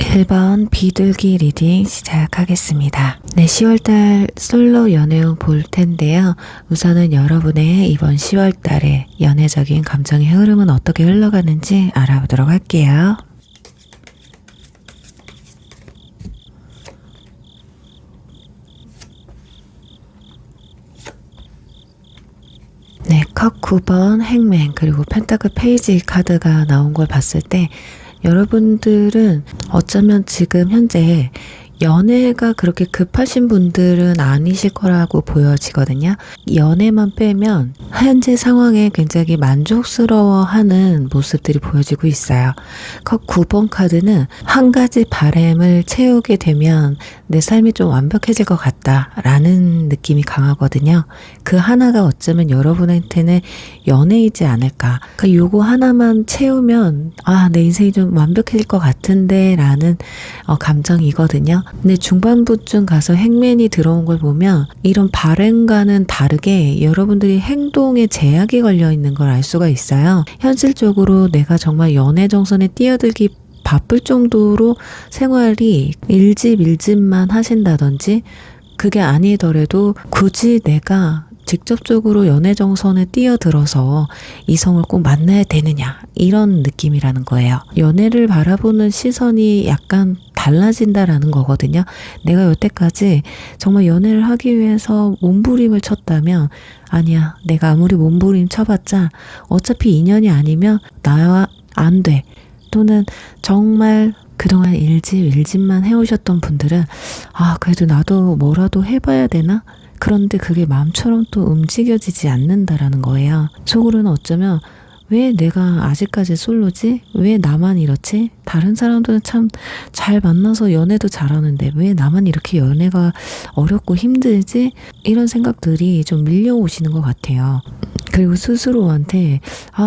1번 비둘기 리딩 시작하겠습니다. 네, 10월달 솔로 연애운 볼 텐데요. 우선은 여러분의 이번 10월달의 연애적인 감정의 흐름은 어떻게 흘러가는지 알아보도록 할게요. 네, 컵 9번 행맨 그리고 펜타클 페이지 카드가 나온 걸 봤을 때 여러분들은 어쩌면 지금 현재 연애가 그렇게 급하신 분들은 아니실 거라고 보여지거든요. 연애만 빼면 현재 상황에 굉장히 만족스러워하는 모습들이 보여지고 있어요. 컵 9번 카드는 한 가지 바람을 채우게 되면 내 삶이 좀 완벽해질 것 같다라는 느낌이 강하거든요. 그 하나가 어쩌면 여러분한테는 연애이지 않을까. 그러니까 요거 하나만 채우면 내 인생이 좀 완벽해질 것 같은데 라는 감정이거든요. 근데 중반부쯤 가서 행맨이 들어온 걸 보면 이런 바램과는 다르게 여러분들이 행동에 제약이 걸려 있는 걸 알 수가 있어요. 현실적으로 내가 정말 연애 정선에 뛰어들기 바쁠 정도로 생활이 일집만 하신다든지 그게 아니더라도 굳이 내가 직접적으로 연애 정선에 뛰어들어서 이성을 꼭 만나야 되느냐 이런 느낌이라는 거예요. 연애를 바라보는 시선이 약간 달라진다라는 거거든요. 내가 여태까지 정말 연애를 하기 위해서 몸부림을 쳤다면 아니야, 내가 아무리 몸부림 쳐봤자 어차피 인연이 아니면 나와 안 돼. 또는 정말 그동안 일집만 해오셨던 분들은 그래도 나도 뭐라도 해봐야 되나? 그런데 그게 마음처럼 또 움직여지지 않는다라는 거예요. 속으로는 어쩌면 왜 내가 아직까지 솔로지? 왜 나만 이렇지? 다른 사람들은 참 잘 만나서 연애도 잘하는데 왜 나만 이렇게 연애가 어렵고 힘들지? 이런 생각들이 좀 밀려오시는 것 같아요. 그리고 스스로한테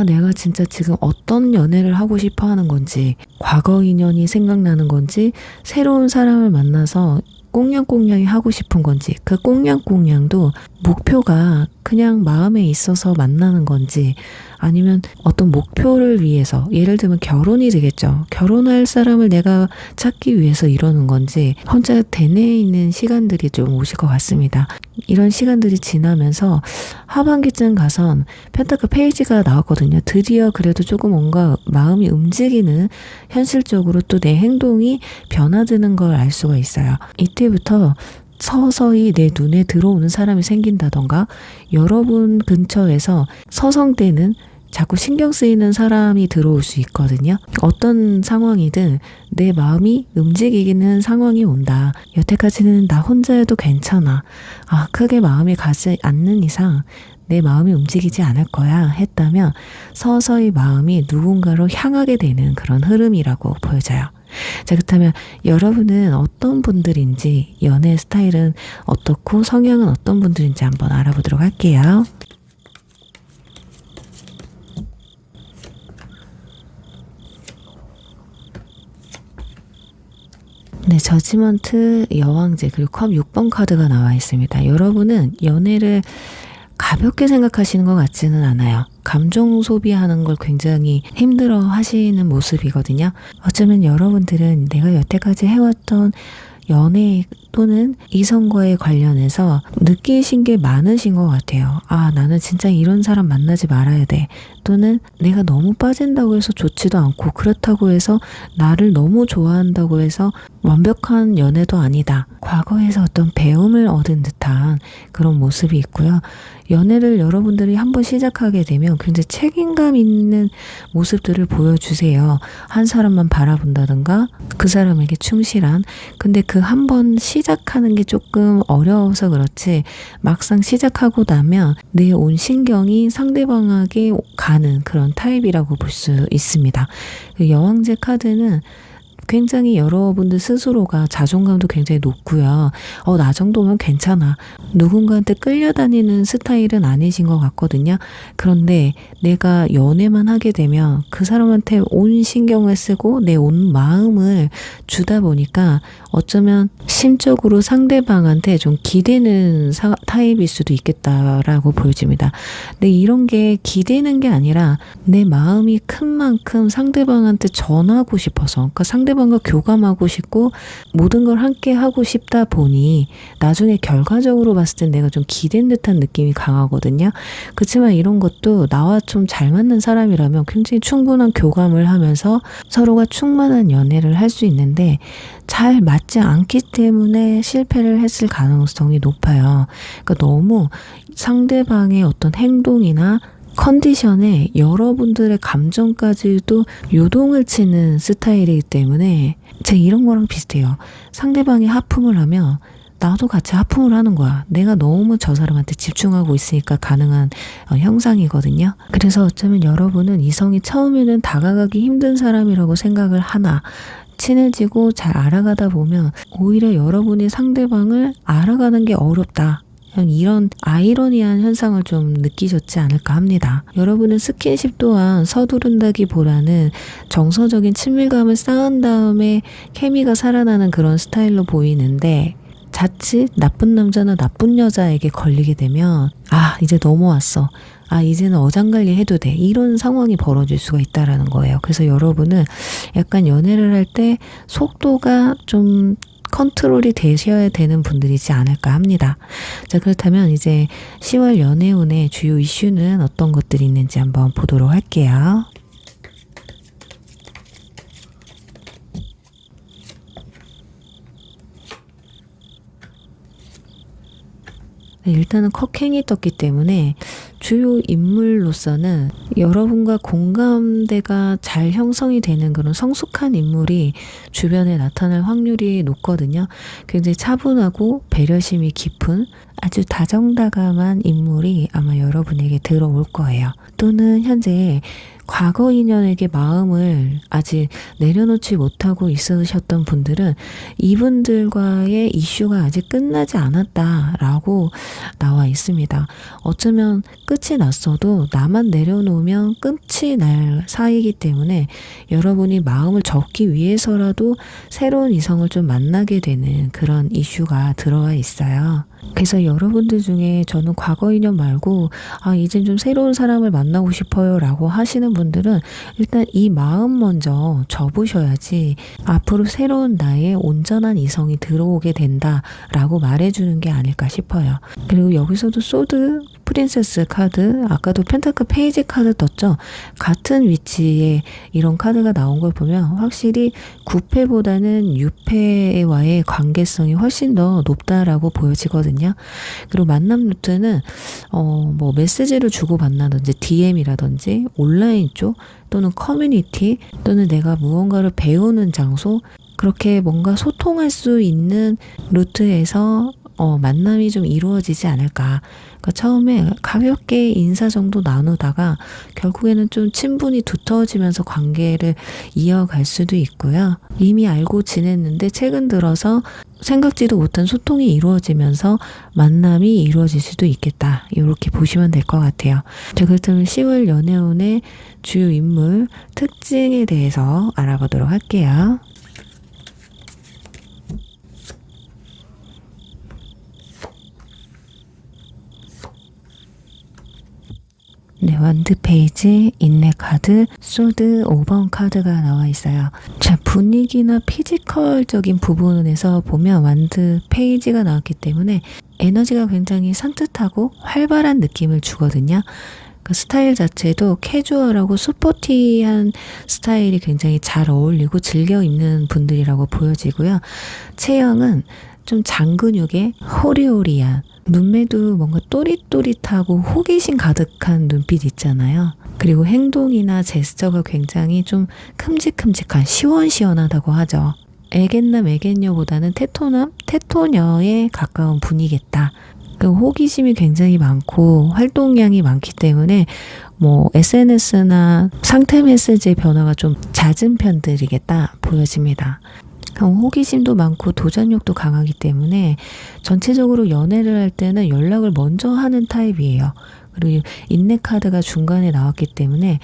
내가 진짜 지금 어떤 연애를 하고 싶어 하는 건지, 과거 인연이 생각나는 건지, 새로운 사람을 만나서 꽁냥꽁냥이 하고 싶은 건지, 그 꽁냥꽁냥도 목표가 그냥 마음에 있어서 만나는 건지, 아니면 어떤 목표를 위해서, 예를 들면 결혼이 되겠죠. 결혼할 사람을 내가 찾기 위해서 이러는 건지, 혼자 대내에 있는 시간들이 좀 오실 것 같습니다. 이런 시간들이 지나면서 하반기쯤 가선 펜타클 페이지가 나왔거든요. 드디어 그래도 조금 뭔가 마음이 움직이는, 현실적으로 또 내 행동이 변화되는 걸 알 수가 있어요. 이때부터 서서히 내 눈에 들어오는 사람이 생긴다던가, 여러분 근처에서 서성대는, 자꾸 신경 쓰이는 사람이 들어올 수 있거든요. 어떤 상황이든 내 마음이 움직이는 상황이 온다. 여태까지는 나 혼자여도 괜찮아. 크게 마음이 가지 않는 이상 내 마음이 움직이지 않을 거야 했다면 서서히 마음이 누군가로 향하게 되는 그런 흐름이라고 보여져요. 자, 그렇다면 여러분은 어떤 분들인지, 연애 스타일은 어떻고 성향은 어떤 분들인지 한번 알아보도록 할게요. 네, 저지먼트, 여왕제, 그리고 컵 6번 카드가 나와 있습니다. 여러분은 연애를 가볍게 생각하시는 것 같지는 않아요. 감정 소비하는 걸 굉장히 힘들어 하시는 모습이거든요. 어쩌면 여러분들은 내가 여태까지 해왔던 연애 또는 이성과의 관련해서 느끼신 게 많으신 것 같아요. 나는 진짜 이런 사람 만나지 말아야 돼. 또는 내가 너무 빠진다고 해서 좋지도 않고, 그렇다고 해서 나를 너무 좋아한다고 해서 완벽한 연애도 아니다. 과거에서 어떤 배움을 얻은 듯한 그런 모습이 있고요. 연애를 여러분들이 한번 시작하게 되면 굉장히 책임감 있는 모습들을 보여주세요. 한 사람만 바라본다든가 그 사람에게 충실한. 근데 그 한 번 시작하는 게 조금 어려워서 그렇지, 막상 시작하고 나면 내 온 신경이 상대방에게 가는 그런 타입이라고 볼 수 있습니다. 여왕제 카드는 굉장히 여러분들 스스로가 자존감도 굉장히 높고요. 나 정도면 괜찮아. 누군가한테 끌려다니는 스타일은 아니신 것 같거든요. 그런데 내가 연애만 하게 되면 그 사람한테 온 신경을 쓰고 내 온 마음을 주다 보니까 어쩌면 심적으로 상대방한테 좀 기대는 타입일 수도 있겠다라고 보여집니다. 근데 이런 게 기대는 게 아니라 내 마음이 큰 만큼 상대방한테 전하고 싶어서, 그러니까 상대방 상대방과 교감하고 싶고 모든 걸 함께 하고 싶다 보니 나중에 결과적으로 봤을 땐 내가 좀 기댄 듯한 느낌이 강하거든요. 그렇지만 이런 것도 나와 좀 잘 맞는 사람이라면 굉장히 충분한 교감을 하면서 서로가 충만한 연애를 할 수 있는데 잘 맞지 않기 때문에 실패를 했을 가능성이 높아요. 그러니까 너무 상대방의 어떤 행동이나 컨디션에 여러분들의 감정까지도 요동을 치는 스타일이기 때문에 제가 이런 거랑 비슷해요. 상대방이 하품을 하면 나도 같이 하품을 하는 거야. 내가 너무 저 사람한테 집중하고 있으니까 가능한 형상이거든요. 그래서 어쩌면 여러분은 이성이 처음에는 다가가기 힘든 사람이라고 생각을 하나 친해지고 잘 알아가다 보면 오히려 여러분이 상대방을 알아가는 게 어렵다. 이런 아이러니한 현상을 좀 느끼셨지 않을까 합니다. 여러분은 스킨십 또한 서두른다기보다는 정서적인 친밀감을 쌓은 다음에 케미가 살아나는 그런 스타일로 보이는데 자칫 나쁜 남자나 나쁜 여자에게 걸리게 되면 이제 넘어왔어. 이제는 어장관리 해도 돼. 이런 상황이 벌어질 수가 있다라는 거예요. 그래서 여러분은 약간 연애를 할 때 속도가 좀 컨트롤이 되셔야 되는 분들이지 않을까 합니다. 자, 그렇다면 이제 10월 연애운의 주요 이슈는 어떤 것들이 있는지 한번 보도록 할게요. 네, 일단은 컵행이 떴기 때문에 주요 인물로서는 여러분과 공감대가 잘 형성이 되는 그런 성숙한 인물이 주변에 나타날 확률이 높거든요. 굉장히 차분하고 배려심이 깊은 아주 다정다감한 인물이 아마 여러분에게 들어올 거예요. 또는 현재 과거 인연에게 마음을 아직 내려놓지 못하고 있으셨던 분들은 이분들과의 이슈가 아직 끝나지 않았다라고 나와 있습니다. 어쩌면 끝이 났어도 나만 내려놓으면 끝이 날 사이이기 때문에 여러분이 마음을 접기 위해서라도 새로운 이성을 좀 만나게 되는 그런 이슈가 들어와 있어요. 그래서 여러분들 중에 저는 과거 인연 말고 이젠 좀 새로운 사람을 만나고 싶어요 라고 하시는 분들은 일단 이 마음 먼저 접으셔야지 앞으로 새로운 나의 온전한 이성이 들어오게 된다 라고 말해주는 게 아닐까 싶어요. 그리고 여기서도 소드 프린세스 카드, 아까도 펜타클 페이지 카드 떴죠. 같은 위치에 이런 카드가 나온 걸 보면 확실히 9패보다는 6패와의 관계성이 훨씬 더 높다라고 보여지거든요. 그리고 만남 루트는 뭐 메시지를 주고받나든지 DM이라든지 온라인 쪽 또는 커뮤니티 또는 내가 무언가를 배우는 장소, 그렇게 뭔가 소통할 수 있는 루트에서 만남이 좀 이루어지지 않을까. 그러니까 처음에 가볍게 인사 정도 나누다가 결국에는 좀 친분이 두터워지면서 관계를 이어갈 수도 있고요. 이미 알고 지냈는데 최근 들어서 생각지도 못한 소통이 이루어지면서 만남이 이루어질 수도 있겠다. 이렇게 보시면 될 것 같아요. 자, 그렇다면 10월 연애운의 주요 인물 특징에 대해서 알아보도록 할게요. 네, 완드 페이지, 인내 카드, 소드 5번 카드가 나와 있어요. 자, 분위기나 피지컬적인 부분에서 보면 완드 페이지가 나왔기 때문에 에너지가 굉장히 산뜻하고 활발한 느낌을 주거든요. 그 스타일 자체도 캐주얼하고 스포티한 스타일이 굉장히 잘 어울리고 즐겨 입는 분들이라고 보여지고요. 체형은 좀 장근육에 호리호리한, 눈매도 뭔가 또릿또릿하고 호기심 가득한 눈빛 있잖아요. 그리고 행동이나 제스처가 굉장히 좀 큼직큼직한, 시원시원하다고 하죠. 애견남, 애견녀보다는 테토남, 테토녀에 가까운 분이겠다. 그 호기심이 굉장히 많고 활동량이 많기 때문에 뭐 SNS나 상태 메시지의 변화가 좀 잦은 편들이겠다 보여집니다. 호기심도 많고 도전력도 강하기 때문에 전체적으로 연애를 할 때는 연락을 먼저 하는 타입이에요. 그리고 인내 카드가 중간에 나왔기 때문에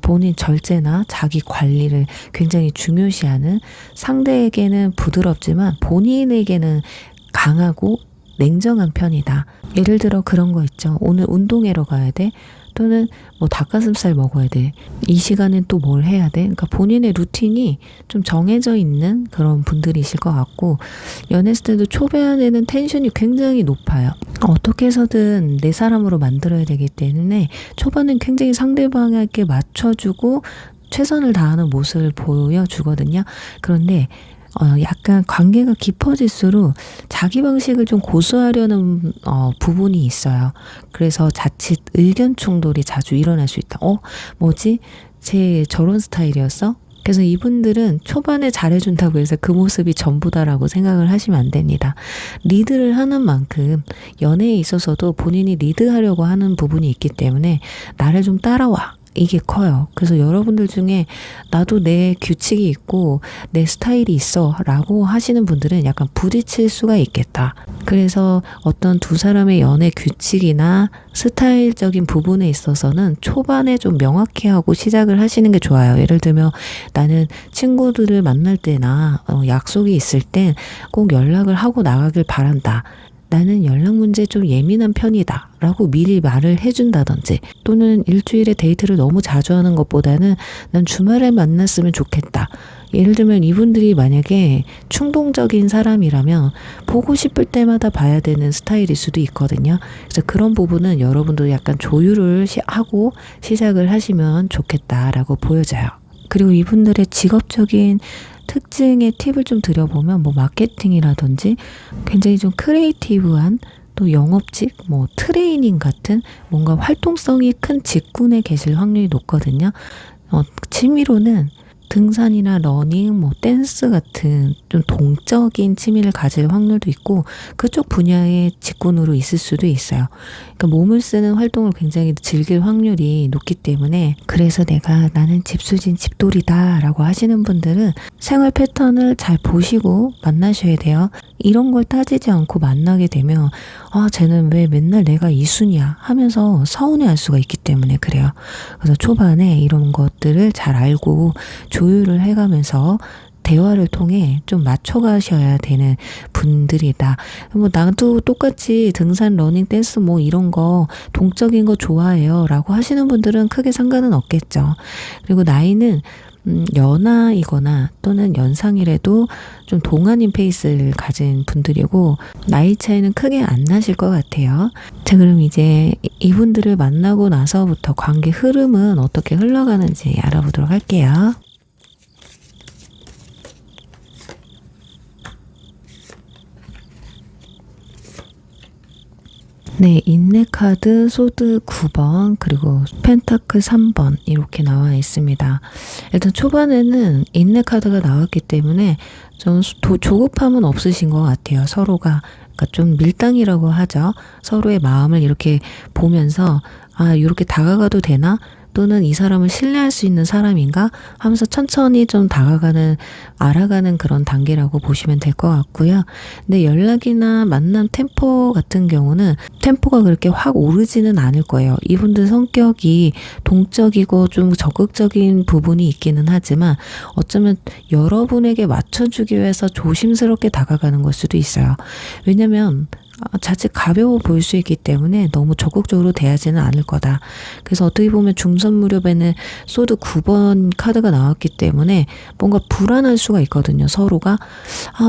본인 절제나 자기 관리를 굉장히 중요시하는, 상대에게는 부드럽지만 본인에게는 강하고 냉정한 편이다. 예를 들어 그런 거 있죠. 오늘 운동하러 가야 돼. 또는 뭐 닭가슴살 먹어야 돼. 이 시간엔 또 뭘 해야 돼. 그러니까 본인의 루틴이 좀 정해져 있는 그런 분들이실 것 같고, 연애했을 때도 초반에는 텐션이 굉장히 높아요. 어떻게 해서든 내 사람으로 만들어야 되기 때문에 초반엔 굉장히 상대방에게 맞춰주고 최선을 다하는 모습을 보여주거든요. 그런데 약간 관계가 깊어질수록 자기 방식을 좀 고수하려는 부분이 있어요. 그래서 자칫 의견 충돌이 자주 일어날 수 있다. 뭐지? 쟤 저런 스타일이었어? 그래서 이분들은 초반에 잘해준다고 해서 그 모습이 전부다라고 생각을 하시면 안 됩니다. 리드를 하는 만큼 연애에 있어서도 본인이 리드하려고 하는 부분이 있기 때문에 나를 좀 따라와. 이게 커요. 그래서 여러분들 중에 나도 내 규칙이 있고 내 스타일이 있어 라고 하시는 분들은 약간 부딪힐 수가 있겠다. 그래서 어떤 두 사람의 연애 규칙이나 스타일적인 부분에 있어서는 초반에 좀 명확히 하고 시작을 하시는 게 좋아요. 예를 들면 나는 친구들을 만날 때나 약속이 있을 땐 꼭 연락을 하고 나가길 바란다. 나는 연락 문제에 좀 예민한 편이다 라고 미리 말을 해준다든지, 또는 일주일에 데이트를 너무 자주 하는 것보다는 난 주말에 만났으면 좋겠다. 예를 들면 이분들이 만약에 충동적인 사람이라면 보고 싶을 때마다 봐야 되는 스타일일 수도 있거든요. 그래서 그런 부분은 여러분도 약간 조율을 하고 시작을 하시면 좋겠다라고 보여져요. 그리고 이분들의 직업적인 특징의 팁을 좀 드려보면 뭐 마케팅이라든지 굉장히 좀 크리에이티브한, 또 영업직, 뭐 트레이닝 같은 뭔가 활동성이 큰 직군에 계실 확률이 높거든요. 취미로는 등산이나 러닝, 뭐 댄스 같은 좀 동적인 취미를 가질 확률도 있고 그쪽 분야의 직군으로 있을 수도 있어요. 그러니까 몸을 쓰는 활동을 굉장히 즐길 확률이 높기 때문에, 그래서 나는 집수진 집돌이다 라고 하시는 분들은 생활 패턴을 잘 보시고 만나셔야 돼요. 이런 걸 따지지 않고 만나게 되면 쟤는 왜 맨날 내가 이순이야 하면서 서운해할 수가 있기 때문에 그래요. 그래서 초반에 이런 것들을 잘 알고 조율을 해가면서 대화를 통해 좀 맞춰가셔야 되는 분들이다. 뭐 나도 똑같이 등산, 러닝, 댄스 뭐 이런 거 동적인 거 좋아해요 라고 하시는 분들은 크게 상관은 없겠죠. 그리고 나이는 연하이거나 또는 연상이라도 좀 동안인 페이스를 가진 분들이고 나이 차이는 크게 안 나실 것 같아요. 자, 그럼 이제 이분들을 만나고 나서부터 관계 흐름은 어떻게 흘러가는지 알아보도록 할게요. 네, 인내 카드 소드 9번 그리고 펜타클 3번 이렇게 나와 있습니다. 일단 초반에는 인내 카드가 나왔기 때문에 좀 조급함은 없으신 것 같아요. 서로가. 그러니까 좀 밀당이라고 하죠. 서로의 마음을 이렇게 보면서 이렇게 다가가도 되나? 또는 이 사람을 신뢰할 수 있는 사람인가 하면서 천천히 좀 알아가는 그런 단계라고 보시면 될 것 같고요. 근데 연락이나 만남 템포 같은 경우는 템포가 그렇게 확 오르지는 않을 거예요. 이분들 성격이 동적이고 좀 적극적인 부분이 있기는 하지만 어쩌면 여러분에게 맞춰주기 위해서 조심스럽게 다가가는 걸 수도 있어요. 왜냐면 자칫 가벼워 보일 수 있기 때문에 너무 적극적으로 대하지는 않을 거다. 그래서 어떻게 보면 중선 무렵에는 소드 9번 카드가 나왔기 때문에 뭔가 불안할 수가 있거든요. 서로가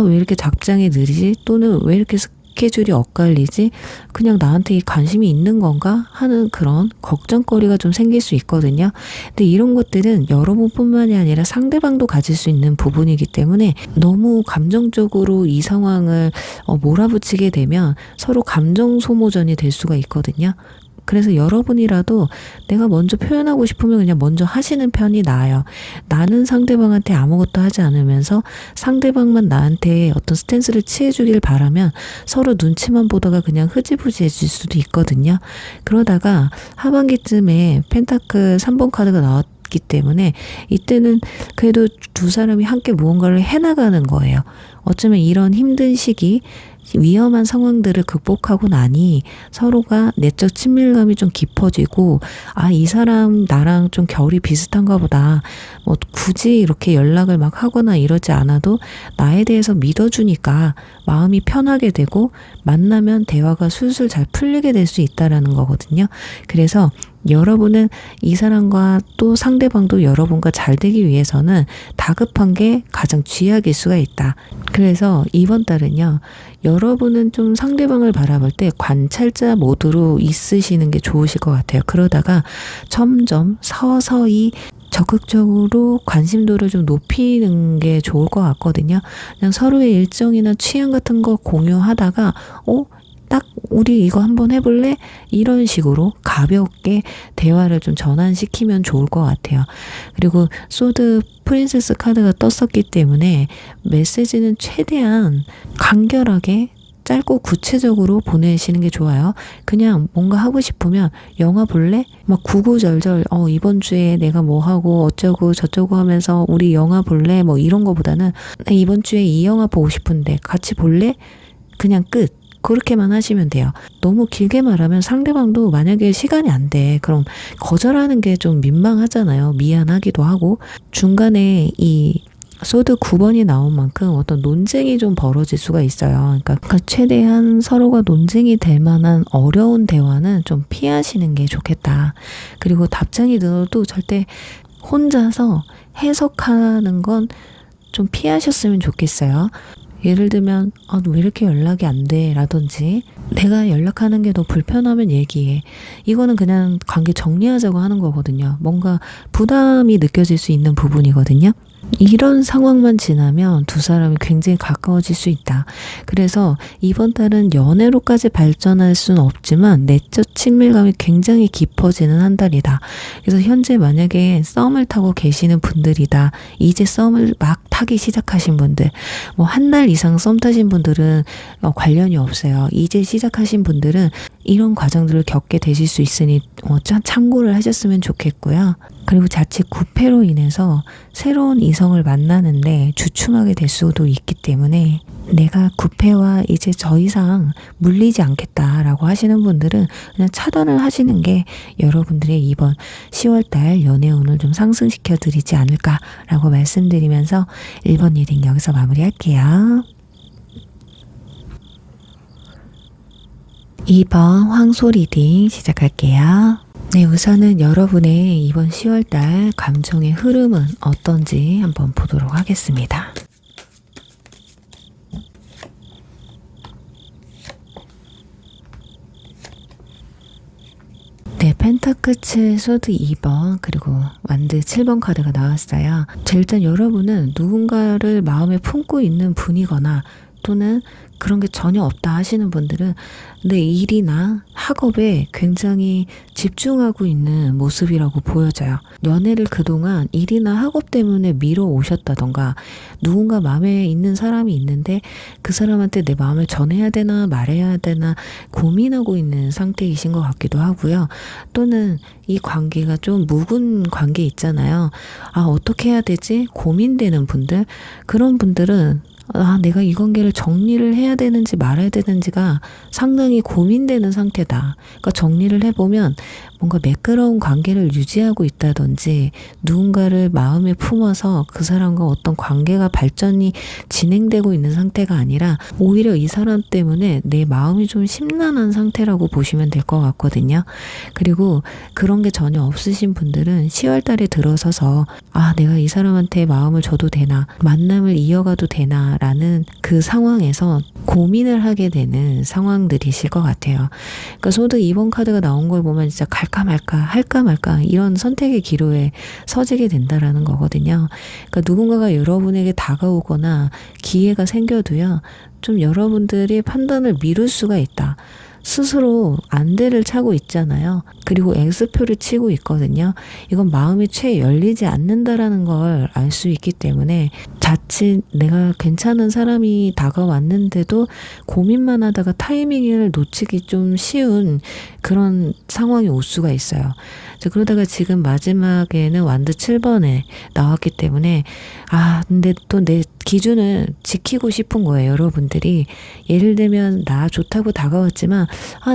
왜 이렇게 답장이 느리지? 또는 왜 이렇게 스케줄이 엇갈리지? 그냥 나한테 관심이 있는 건가? 하는 그런 걱정거리가 좀 생길 수 있거든요. 근데 이런 것들은 여러분뿐만이 아니라 상대방도 가질 수 있는 부분이기 때문에 너무 감정적으로 이 상황을 몰아붙이게 되면 서로 감정 소모전이 될 수가 있거든요. 그래서 여러분이라도 내가 먼저 표현하고 싶으면 그냥 먼저 하시는 편이 나아요. 나는 상대방한테 아무것도 하지 않으면서 상대방만 나한테 어떤 스탠스를 취해주길 바라면 서로 눈치만 보다가 그냥 흐지부지해질 수도 있거든요. 그러다가 하반기쯤에 펜타클 3번 카드가 나왔기 때문에 이때는 그래도 두 사람이 함께 무언가를 해나가는 거예요. 어쩌면 이런 힘든 시기, 위험한 상황들을 극복하고 나니 서로가 내적 친밀감이 좀 깊어지고 이 사람 나랑 좀 결이 비슷한가 보다. 뭐 굳이 이렇게 연락을 막 하거나 이러지 않아도 나에 대해서 믿어주니까 마음이 편하게 되고 만나면 대화가 술술 잘 풀리게 될 수 있다라는 거거든요. 그래서 여러분은 이 사람과 또 상대방도 여러분과 잘 되기 위해서는 다급한 게 가장 쥐약일 수가 있다. 그래서 이번 달은요, 여러분은 좀 상대방을 바라볼 때 관찰자 모드로 있으시는 게 좋으실 것 같아요. 그러다가 점점 서서히 적극적으로 관심도를 좀 높이는 게 좋을 것 같거든요. 그냥 서로의 일정이나 취향 같은 거 공유하다가 딱 우리 이거 한번 해볼래? 이런 식으로 가볍게 대화를 좀 전환시키면 좋을 것 같아요. 그리고 소드 프린세스 카드가 떴었기 때문에 메시지는 최대한 간결하게 짧고 구체적으로 보내시는 게 좋아요. 그냥 뭔가 하고 싶으면 영화 볼래? 막 구구절절 이번 주에 내가 뭐 하고 어쩌고 저쩌고 하면서 우리 영화 볼래? 뭐 이런 거보다는 나 이번 주에 이 영화 보고 싶은데 같이 볼래? 그냥 끝. 그렇게만 하시면 돼요. 너무 길게 말하면 상대방도 만약에 시간이 안 돼. 그럼 거절하는 게 좀 민망하잖아요. 미안하기도 하고. 중간에 이 소드 9번이 나온 만큼 어떤 논쟁이 좀 벌어질 수가 있어요. 그러니까 최대한 서로가 논쟁이 될 만한 어려운 대화는 좀 피하시는 게 좋겠다. 그리고 답장이 늦어도 절대 혼자서 해석하는 건 좀 피하셨으면 좋겠어요. 예를 들면 너 왜 이렇게 연락이 안 돼? 라든지 내가 연락하는 게 너 불편하면 얘기해. 이거는 그냥 관계 정리하자고 하는 거거든요. 뭔가 부담이 느껴질 수 있는 부분이거든요. 이런 상황만 지나면 두 사람이 굉장히 가까워질 수 있다. 그래서 이번 달은 연애로까지 발전할 수는 없지만 내적 친밀감이 굉장히 깊어지는 한 달이다. 그래서 현재 만약에 썸을 타고 계시는 분들이다. 이제 썸을 막 타기 시작하신 분들, 뭐 한 달 이상 썸 타신 분들은 관련이 없어요. 이제 시작하신 분들은 이런 과정들을 겪게 되실 수 있으니 참고를 하셨으면 좋겠고요. 그리고 자칫 구패로 인해서 새로운 이성을 만나는데 주춤하게 될 수도 있기 때문에 내가 구패와 이제 더 이상 물리지 않겠다라고 하시는 분들은 그냥 차단을 하시는 게 여러분들의 이번 10월달 연애운을 좀 상승시켜 드리지 않을까라고 말씀드리면서 1번 리딩 여기서 마무리할게요. 2번 황소 리딩 시작할게요. 네, 우선은 여러분의 이번 10월달 감정의 흐름은 어떤지 한번 보도록 하겠습니다. 네, 펜타클 소드 2번 그리고 완드 7번 카드가 나왔어요. 일단 여러분은 누군가를 마음에 품고 있는 분이거나 또는 그런 게 전혀 없다 하시는 분들은 내 일이나 학업에 굉장히 집중하고 있는 모습이라고 보여져요. 연애를 그동안 일이나 학업 때문에 미뤄 오셨다던가 누군가 마음에 있는 사람이 있는데 그 사람한테 내 마음을 전해야 되나 말해야 되나 고민하고 있는 상태이신 것 같기도 하고요. 또는 이 관계가 좀 묵은 관계 있잖아요. 어떻게 해야 되지? 고민되는 분들, 그런 분들은 내가 이 관계를 정리를 해야 되는지 말아야 되는지가 상당히 고민되는 상태다. 그러니까 정리를 해보면 뭔가 매끄러운 관계를 유지하고 있다든지 누군가를 마음에 품어서 그 사람과 어떤 관계가 발전이 진행되고 있는 상태가 아니라 오히려 이 사람 때문에 내 마음이 좀 심란한 상태라고 보시면 될 것 같거든요. 그리고 그런 게 전혀 없으신 분들은 10월 달에 들어서서 내가 이 사람한테 마음을 줘도 되나, 만남을 이어가도 되나 라는 그 상황에서 고민을 하게 되는 상황들이실 것 같아요. 그러니까 소드 2번 카드가 나온 걸 보면 진짜 갈까 말까 할까 말까 이런 선택의 기로에 서지게 된다라는 거거든요. 그러니까 누군가가 여러분에게 다가오거나 기회가 생겨도요, 좀 여러분들이 판단을 미룰 수가 있다. 스스로 안대를 차고 있잖아요. 그리고 X표를 치고 있거든요. 이건 마음이 채 열리지 않는다라는 걸 알 수 있기 때문에 자칫 내가 괜찮은 사람이 다가왔는데도 고민만 하다가 타이밍을 놓치기 좀 쉬운 그런 상황이 올 수가 있어요. 그러다가 지금 마지막에는 완드 7번에 나왔기 때문에 근데 또 내 기준을 지키고 싶은 거예요. 여러분들이 예를 들면 나 좋다고 다가왔지만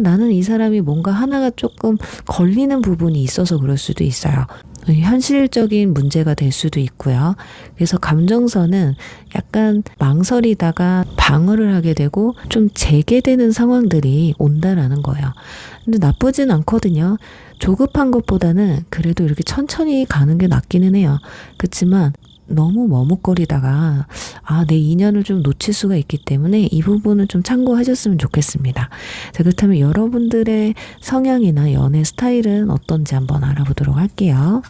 나는 이 사람이 뭔가 하나가 조금 걸리는 부분이 있어서 그럴 수도 있어요. 현실적인 문제가 될 수도 있고요. 그래서 감정선은 약간 망설이다가 방어를 하게 되고 좀 재개되는 상황들이 온다라는 거예요. 근데 나쁘진 않거든요. 조급한 것보다는 그래도 이렇게 천천히 가는 게 낫기는 해요. 그렇지만 너무 머뭇거리다가 내 인연을 좀 놓칠 수가 있기 때문에 이 부분은 좀 참고하셨으면 좋겠습니다. 자, 그렇다면 여러분들의 성향이나 연애 스타일은 어떤지 한번 알아보도록 할게요.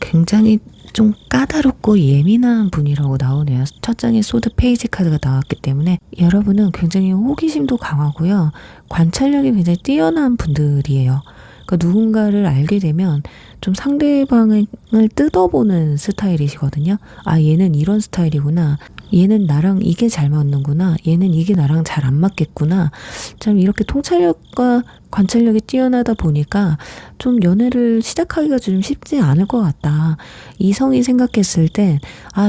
굉장히 좀 까다롭고 예민한 분이라고 나오네요. 첫 장에 소드 페이지 카드가 나왔기 때문에 여러분은 굉장히 호기심도 강하고요. 관찰력이 굉장히 뛰어난 분들이에요. 그러니까 누군가를 알게 되면 좀 상대방을 뜯어보는 스타일이시거든요. 얘는 이런 스타일이구나. 얘는 나랑 이게 잘 맞는구나. 얘는 이게 나랑 잘 안 맞겠구나. 참 이렇게 통찰력과 관찰력이 뛰어나다 보니까 좀 연애를 시작하기가 좀 쉽지 않을 것 같다. 이성이 생각했을 땐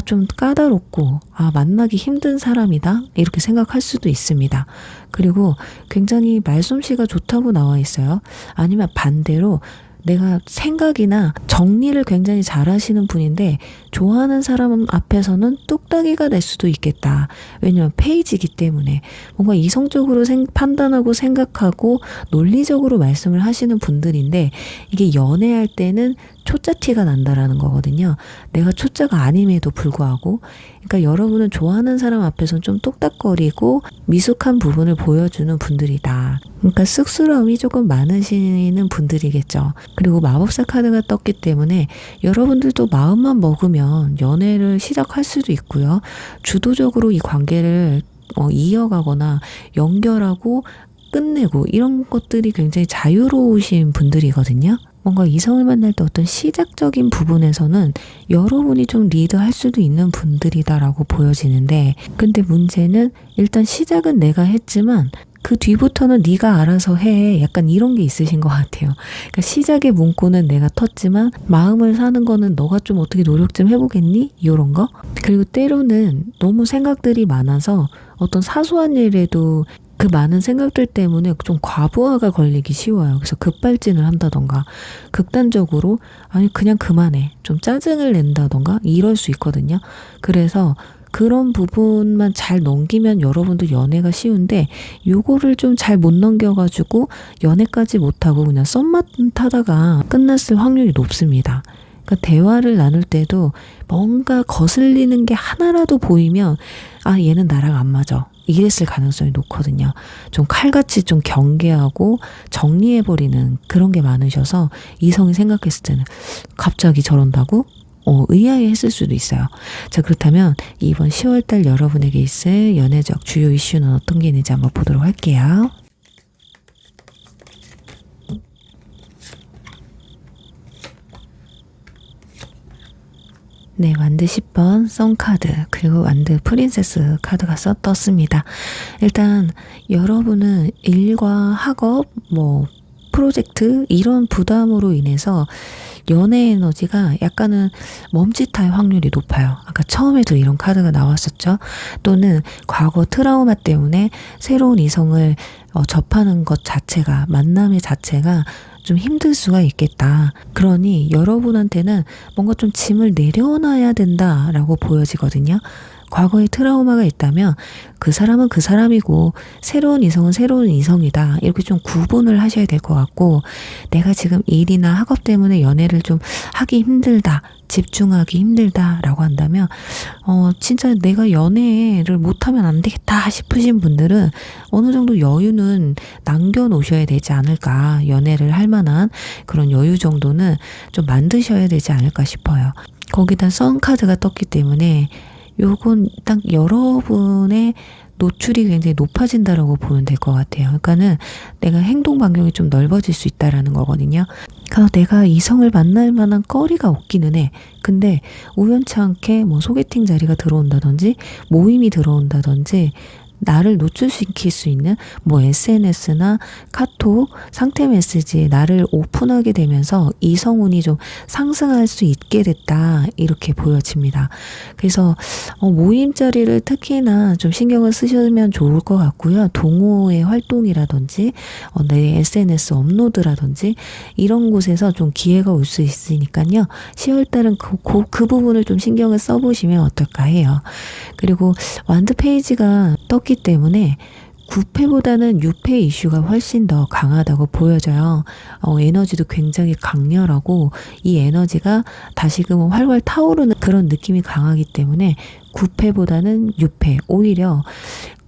좀 까다롭고 만나기 힘든 사람이다. 이렇게 생각할 수도 있습니다. 그리고 굉장히 말솜씨가 좋다고 나와 있어요. 아니면 반대로 내가 생각이나 정리를 굉장히 잘하시는 분인데 좋아하는 사람 앞에서는 뚝딱이가 될 수도 있겠다. 왜냐면 페이지이기 때문에 뭔가 이성적으로 판단하고 생각하고 논리적으로 말씀을 하시는 분들인데 이게 연애할 때는 초짜티가 난다라는 거거든요. 내가 초짜가 아님에도 불구하고 그러니까 여러분은 좋아하는 사람 앞에서는 좀 똑딱거리고 미숙한 부분을 보여주는 분들이다. 그러니까 쑥스러움이 조금 많으시는 분들이겠죠. 그리고 마법사 카드가 떴기 때문에 여러분들도 마음만 먹으면 연애를 시작할 수도 있고요. 주도적으로 이 관계를 이어가거나 연결하고 끝내고 이런 것들이 굉장히 자유로우신 분들이거든요. 뭔가 이성을 만날 때 어떤 시작적인 부분에서는 여러분이 좀 리드할 수도 있는 분들이다라고 보여지는데 근데 문제는 일단 시작은 내가 했지만 그 뒤부터는 네가 알아서 해. 약간 이런 게 있으신 것 같아요. 그러니까 시작의 문구는 내가 텄지만 마음을 사는 거는 너가 좀 어떻게 노력 좀 해보겠니? 이런 거. 그리고 때로는 너무 생각들이 많아서 어떤 사소한 일에도 그 많은 생각들 때문에 좀 과부하가 걸리기 쉬워요. 그래서 급발진을 한다던가 극단적으로 그냥 그만해. 좀 짜증을 낸다던가 이럴 수 있거든요. 그래서 그런 부분만 잘 넘기면 여러분도 연애가 쉬운데 요거를 좀 잘 못 넘겨가지고 연애까지 못하고 그냥 썸만 타다가 끝났을 확률이 높습니다. 그러니까 대화를 나눌 때도 뭔가 거슬리는 게 하나라도 보이면 얘는 나랑 안 맞아. 이랬을 가능성이 높거든요. 좀 칼같이 좀 경계하고 정리해버리는 그런 게 많으셔서 이성이 생각했을 때는 갑자기 저런다고? 의아해했을 수도 있어요. 자, 그렇다면 이번 10월달 여러분에게 있을 연애적 주요 이슈는 어떤 게 있는지 한번 보도록 할게요. 네, 완드 10번 썬카드 그리고 완드 프린세스 카드가 떴습니다. 일단 여러분은 일과 학업, 프로젝트 이런 부담으로 인해서 연애 에너지가 약간은 멈칫할 확률이 높아요. 아까 처음에도 이런 카드가 나왔었죠. 또는 과거 트라우마 때문에 새로운 이성을 접하는 것 자체가 만남의 자체가 좀 힘들 수가 있겠다. 그러니 여러분한테는 뭔가 좀 짐을 내려놔야 된다라고 보여지거든요. 과거에 트라우마가 있다면 그 사람은 그 사람이고 새로운 이성은 새로운 이성이다. 이렇게 좀 구분을 하셔야 될 것 같고 내가 지금 일이나 학업 때문에 연애를 좀 하기 힘들다. 집중하기 힘들다라고 한다면 진짜 내가 연애를 못하면 안 되겠다 싶으신 분들은 어느 정도 여유는 남겨놓으셔야 되지 않을까. 연애를 할 만한 그런 여유 정도는 좀 만드셔야 되지 않을까 싶어요. 거기다 썬카드가 떴기 때문에 요건 딱 여러분의 노출이 굉장히 높아진다라고 보면 될 것 같아요. 그러니까는 내가 행동 반경이 좀 넓어질 수 있다라는 거거든요. 그러니까 내가 이성을 만날 만한 거리가 없기는 해. 근데 우연치 않게 소개팅 자리가 들어온다든지 모임이 들어온다든지 나를 노출시킬 수 있는 뭐 SNS나 카톡, 상태 메시지에 나를 오픈하게 되면서 이성운이 좀 상승할 수 있게 됐다, 이렇게 보여집니다. 그래서 모임 자리를 특히나 좀 신경을 쓰시면 좋을 것 같고요. 동호회 활동이라든지 내 SNS 업로드라든지 이런 곳에서 좀 기회가 올 수 있으니까요. 10월달은 그 부분을 좀 신경을 써보시면 어떨까 해요. 그리고 완드 페이지가 떴기 때문에 9패보다는 6패 이슈가 훨씬 더 강하다고 보여져요. 에너지도 굉장히 강렬하고 이 에너지가 다시금 활활 타오르는 그런 느낌이 강하기 때문에 9패보다는 6패, 오히려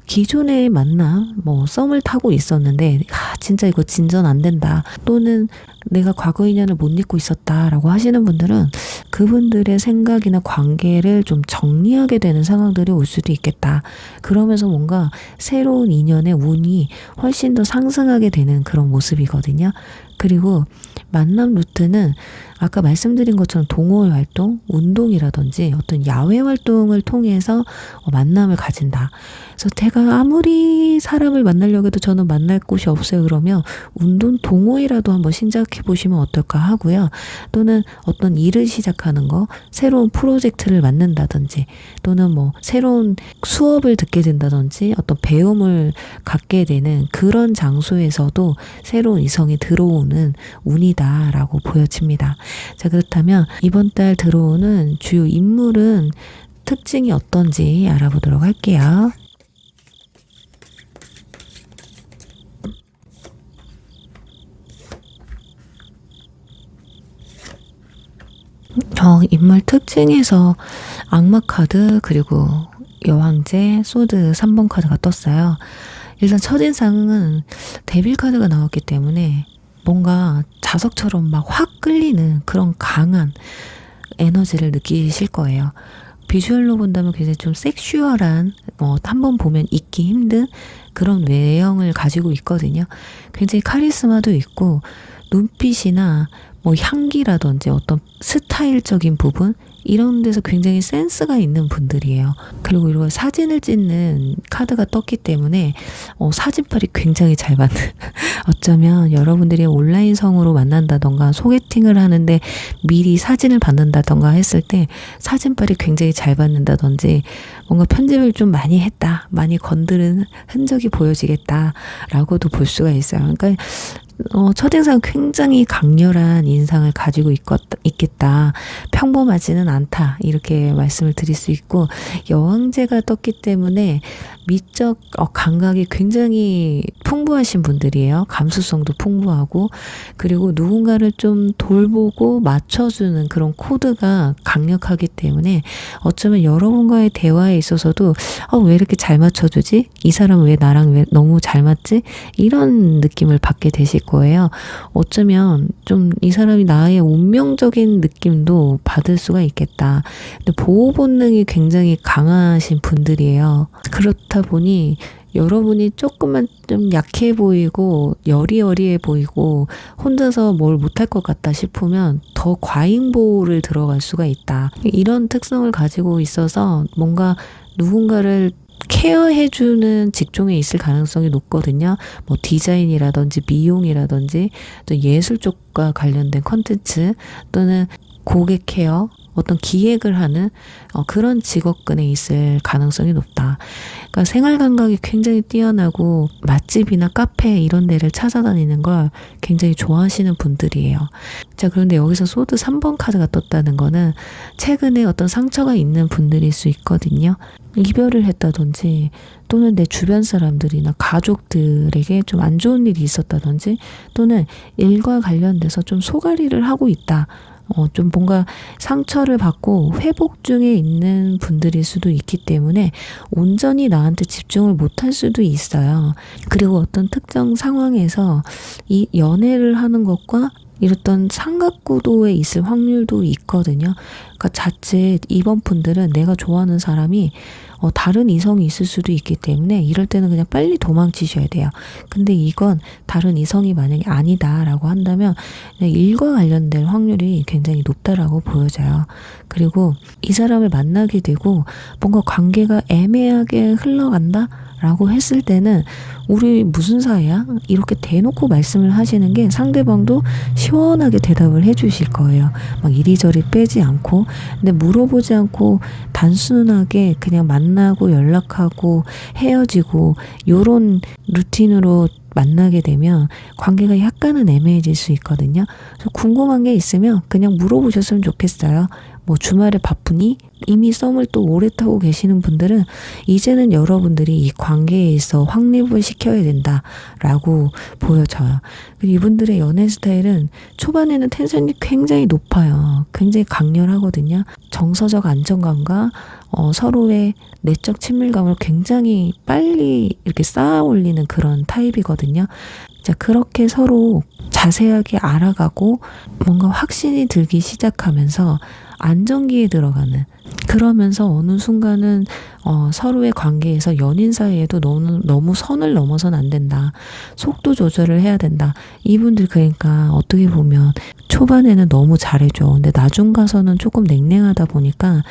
기존의 만남, 썸을 타고 있었는데 진짜 이거 진전 안 된다, 또는 내가 과거 인연을 못 잊고 있었다라고 하시는 분들은 그분들의 생각이나 관계를 좀 정리하게 되는 상황들이 올 수도 있겠다. 그러면서 뭔가 새로운 인연의 운이 훨씬 더 상승하게 되는 그런 모습이거든요. 그리고 만남 루트는 아까 말씀드린 것처럼 동호회 활동, 운동이라든지 어떤 야외 활동을 통해서 만남을 가진다. 그래서 제가 아무리 사람을 만나려고 해도 저는 만날 곳이 없어요. 그러면 운동 동호회라도 한번 시작해 보시면 어떨까 하고요. 또는 어떤 일을 시작하는 거, 새로운 프로젝트를 맡는다든지, 또는 새로운 수업을 듣게 된다든지, 어떤 배움을 갖게 되는 그런 장소에서도 새로운 이성이 들어오는 운이다라고 보여집니다. 자, 그렇다면 이번 달 들어오는 주요 인물은 특징이 어떤지 알아보도록 할게요. 인물 특징에서 악마 카드, 그리고 여왕제, 소드 3번 카드가 떴어요. 일단 첫인상은 데빌 카드가 나왔기 때문에 뭔가 자석처럼 막 확 끌리는 그런 강한 에너지를 느끼실 거예요. 비주얼로 본다면 굉장히 좀 섹슈얼한, 한번 보면 잊기 힘든 그런 외형을 가지고 있거든요. 굉장히 카리스마도 있고, 눈빛이나 향기라든지 어떤 스타일적인 부분, 이런 데서 굉장히 센스가 있는 분들이에요. 그리고 이런 사진을 찍는 카드가 떴기 때문에 사진빨이 굉장히 잘 받는 어쩌면 여러분들이 온라인성으로 만난다던가 소개팅을 하는데 미리 사진을 받는다던가 했을 때 사진빨이 굉장히 잘 받는다든지, 뭔가 편집을 좀 많이 했다, 많이 건드린 흔적이 보여지겠다 라고도 볼 수가 있어요. 그러니까 첫인상 굉장히 강렬한 인상을 가지고 있겠다. 평범하지는 않다, 이렇게 말씀을 드릴 수 있고, 여왕제가 떴기 때문에 미적 감각이 굉장히 풍부하신 분들이에요. 감수성도 풍부하고, 그리고 누군가를 좀 돌보고 맞춰주는 그런 코드가 강력하기 때문에 어쩌면 여러분과의 대화에 있어서도 왜 이렇게 잘 맞춰주지? 이 사람은 왜 나랑 왜 너무 잘 맞지? 이런 느낌을 받게 되실 거예요. 어쩌면 좀 이 사람이 나의 운명적인 느낌도 받을 수가 있겠다. 근데 보호 본능이 굉장히 강하신 분들이에요. 그렇다 보니 여러분이 조금만 좀 약해 보이고 여리여리해 보이고 혼자서 뭘 못할 것 같다 싶으면 더 과잉보호를 들어갈 수가 있다. 이런 특성을 가지고 있어서 뭔가 누군가를 케어해주는 직종에 있을 가능성이 높거든요. 디자인이라든지 미용이라든지 또 예술 쪽과 관련된 컨텐츠, 또는 고객 케어, 어떤 기획을 하는 그런 직업군에 있을 가능성이 높다. 그러니까 생활 감각이 굉장히 뛰어나고 맛집이나 카페 이런 데를 찾아다니는 걸 굉장히 좋아하시는 분들이에요. 자, 그런데 여기서 소드 3번 카드가 떴다는 거는 최근에 어떤 상처가 있는 분들일 수 있거든요. 이별을 했다든지, 또는 내 주변 사람들이나 가족들에게 좀 안 좋은 일이 있었다든지, 또는 일과 관련돼서 좀 소가리를 하고 있다. 좀 뭔가 상처를 받고 회복 중에 있는 분들일 수도 있기 때문에 온전히 나한테 집중을 못할 수도 있어요. 그리고 어떤 특정 상황에서 이 연애를 하는 것과 이랬던 삼각구도에 있을 확률도 있거든요. 그러니까 자칫 이번 분들은 내가 좋아하는 사람이 다른 이성이 있을 수도 있기 때문에 이럴 때는 그냥 빨리 도망치셔야 돼요. 근데 이건 다른 이성이 만약에 아니다라고 한다면 일과 관련된 확률이 굉장히 높다라고 보여져요. 그리고 이 사람을 만나게 되고 뭔가 관계가 애매하게 흘러간다? 라고 했을 때는 우리 무슨 사이야? 이렇게 대놓고 말씀을 하시는 게 상대방도 시원하게 대답을 해주실 거예요. 막 이리저리 빼지 않고. 근데 물어보지 않고 단순하게 그냥 만나고 연락하고 헤어지고 요런 루틴으로 만나게 되면 관계가 약간은 애매해질 수 있거든요. 그래서 궁금한 게 있으면 그냥 물어보셨으면 좋겠어요. 뭐 주말에 바쁘니? 이미 썸을 또 오래 타고 계시는 분들은 이제는 여러분들이 이 관계에 있어 확립을 시켜야 된다라고 보여져요. 이분들의 연애 스타일은 초반에는 텐션이 굉장히 높아요. 굉장히 강렬하거든요. 정서적 안정감과 서로의 내적 친밀감을 굉장히 빨리 이렇게 쌓아 올리는 그런 타입이거든요. 자, 그렇게 서로 자세하게 알아가고 뭔가 확신이 들기 시작하면서 안정기에 들어가는, 그러면서 어느 순간은 서로의 관계에서 연인 사이에도 너무 선을 넘어선 안 된다. 속도 조절을 해야 된다. 이분들 그러니까 어떻게 보면 초반에는 너무 잘해줘. 근데 나중 가서는 조금 냉랭하다 보니까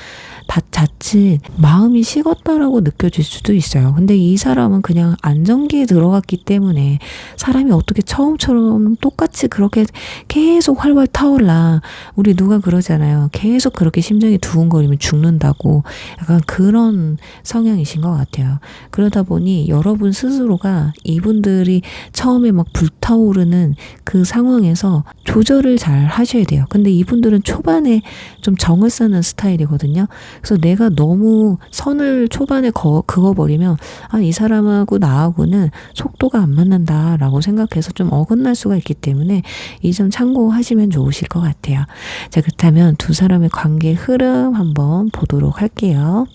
자칫 마음이 식었다라고 느껴질 수도 있어요. 근데 이 사람은 그냥 안정기에 들어갔기 때문에 사람이 어떻게 처음처럼 똑같이 그렇게 계속 활활 타올라. 우리 누가 그러잖아요. 계속 그렇게 심장이 두근거리면 죽는다고. 약간 그런 성향이신 것 같아요. 그러다 보니 여러분 스스로가 이분들이 처음에 막 불타오르는 그 상황에서 조절을 잘 하셔야 돼요. 근데 이분들은 초반에 좀 정을 쓰는 스타일이거든요. 그래서 내가 너무 선을 초반에 그어버리면 이 사람하고 나하고는 속도가 안 맞는다라고 생각해서 좀 어긋날 수가 있기 때문에 이 점 참고하시면 좋으실 것 같아요. 자, 그렇다면 두 사람의 관계 흐름 한번 보도록 할게요.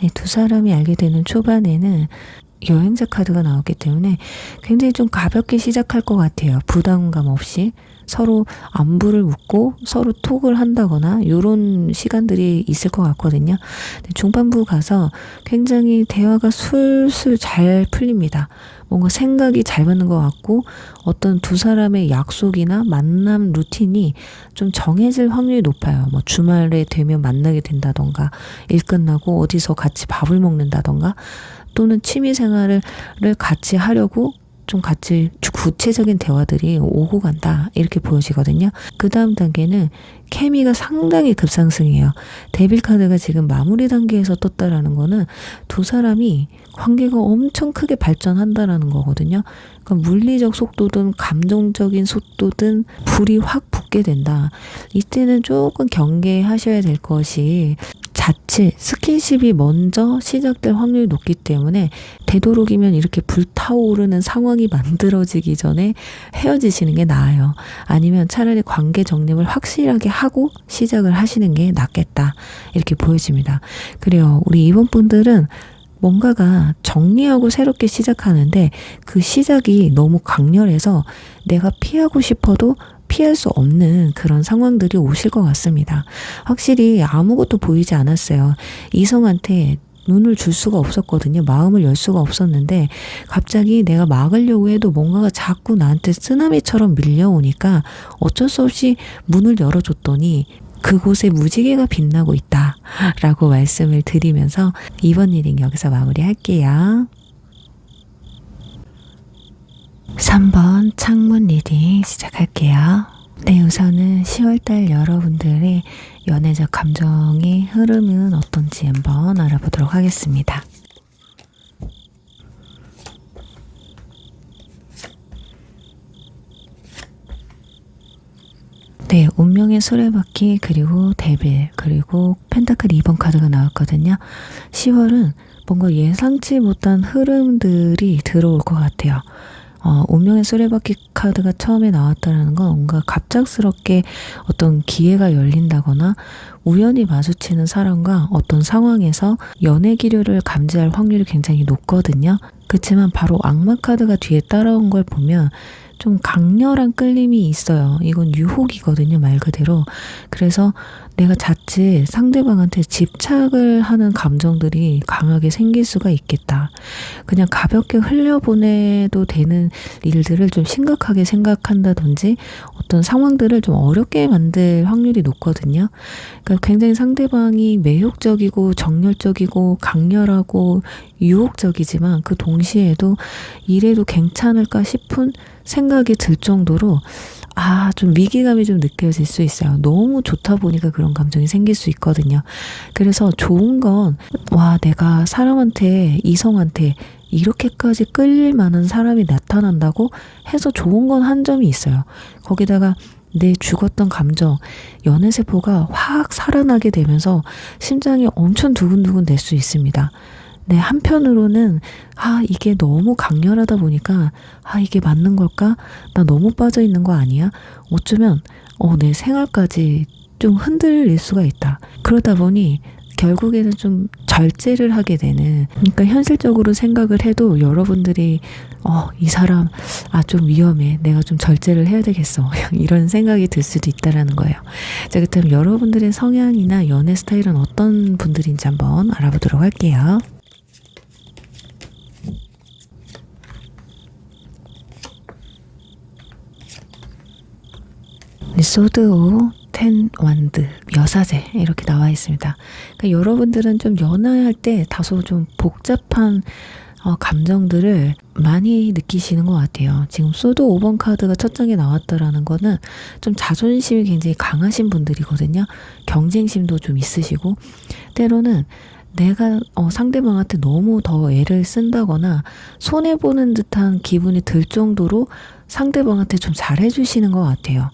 네, 두 사람이 알게 되는 초반에는 여행자 카드가 나왔기 때문에 굉장히 좀 가볍게 시작할 것 같아요. 부담감 없이 서로 안부를 묻고 서로 톡을 한다거나 이런 시간들이 있을 것 같거든요. 중반부 가서 굉장히 대화가 술술 잘 풀립니다. 뭔가 생각이 잘 맞는 것 같고 어떤 두 사람의 약속이나 만남 루틴이 좀 정해질 확률이 높아요. 뭐 주말에 되면 만나게 된다던가 일 끝나고 어디서 같이 밥을 먹는다던가 또는 취미 생활을 같이 하려고 좀 같이 구체적인 대화들이 오고 간다 이렇게 보여지거든요. 그 다음 단계는 케미가 상당히 급상승해요. 데빌 카드가 지금 마무리 단계에서 떴다라는 거는 두 사람이 관계가 엄청 크게 발전한다라는 거거든요. 그러니까 물리적 속도든 감정적인 속도든 불이 확 붙게 된다. 이때는 조금 경계하셔야 될 것이 자칫 스킨십이 먼저 시작될 확률이 높기 때문에 되도록이면 이렇게 불타오르는 상황이 만들어지기 전에 헤어지시는 게 나아요. 아니면 차라리 관계 정립을 확실하게 하고 시작을 하시는 게 낫겠다 이렇게 보여집니다. 그래요. 우리 이번 분들은 뭔가가 정리하고 새롭게 시작하는데 그 시작이 너무 강렬해서 내가 피하고 싶어도 피할 수 없는 그런 상황들이 오실 것 같습니다. 확실히 아무것도 보이지 않았어요. 이성한테 눈을 줄 수가 없었거든요. 마음을 열 수가 없었는데 갑자기 내가 막으려고 해도 뭔가가 자꾸 나한테 쓰나미처럼 밀려오니까 어쩔 수 없이 문을 열어줬더니 그곳에 무지개가 빛나고 있다 라고 말씀을 드리면서 이번 리딩 여기서 마무리할게요. 3번 창문 리딩 시작할게요. 네, 우선은 10월달 여러분들의 연애적 감정의 흐름은 어떤지 한번 알아보도록 하겠습니다. 네, 운명의 수레바퀴 그리고 데빌 그리고 펜타클 2번 카드가 나왔거든요. 10월은 뭔가 예상치 못한 흐름들이 들어올 것 같아요. 운명의 수레바퀴 카드가 처음에 나왔다는 건 뭔가 갑작스럽게 어떤 기회가 열린다거나 우연히 마주치는 사람과 어떤 상황에서 연애 기류를 감지할 확률이 굉장히 높거든요. 그렇지만 바로 악마 카드가 뒤에 따라온 걸 보면 좀 강렬한 끌림이 있어요. 이건 유혹이거든요, 말 그대로. 그래서 내가 자칫 상대방한테 집착을 하는 감정들이 강하게 생길 수가 있겠다. 그냥 가볍게 흘려보내도 되는 일들을 좀 심각하게 생각한다든지 어떤 상황들을 좀 어렵게 만들 확률이 높거든요. 그러니까 굉장히 상대방이 매혹적이고 정열적이고 강렬하고 유혹적이지만 그 동시에도 이래도 괜찮을까 싶은 생각이 들 정도로 좀 위기감이 좀 느껴질 수 있어요. 너무 좋다 보니까 그런 감정이 생길 수 있거든요. 그래서 좋은 건, 내가 사람한테, 이성한테 이렇게까지 끌릴 만한 사람이 나타난다고 해서 좋은 건 한 점이 있어요. 거기다가 내 죽었던 감정, 연애세포가 확 살아나게 되면서 심장이 엄청 두근두근 될 수 있습니다. 네, 한편으로는 이게 너무 강렬하다 보니까 이게 맞는 걸까? 나 너무 빠져 있는 거 아니야? 어쩌면 내 생활까지 좀 흔들릴 수가 있다. 그러다 보니 결국에는 좀 절제를 하게 되는, 그러니까 현실적으로 생각을 해도 여러분들이 이 사람 좀 위험해, 내가 좀 절제를 해야 되겠어 이런 생각이 들 수도 있다라는 거예요. 자, 그렇다면 여러분들의 성향이나 연애 스타일은 어떤 분들인지 한번 알아보도록 할게요. 소드오, 텐 완드, 여사제 이렇게 나와 있습니다. 그러니까 여러분들은 좀 연애할 때 다소 좀 복잡한 감정들을 많이 느끼시는 것 같아요. 지금 소드 5번 카드가 첫 장에 나왔다라는 거는 좀 자존심이 굉장히 강하신 분들이거든요. 경쟁심도 좀 있으시고, 때로는 내가 상대방한테 너무 더 애를 쓴다거나 손해보는 듯한 기분이 들 정도로 상대방한테 좀 잘해주시는 것 같아요.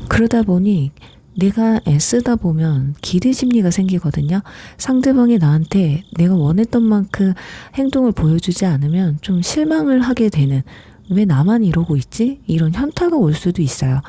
그러다 보니 내가 애쓰다 보면 기대 심리가 생기거든요. 상대방이 나한테 내가 원했던 만큼 행동을 보여주지 않으면 좀 실망을 하게 되는, 왜 나만 이러고 있지? 이런 현타가 올 수도 있어요.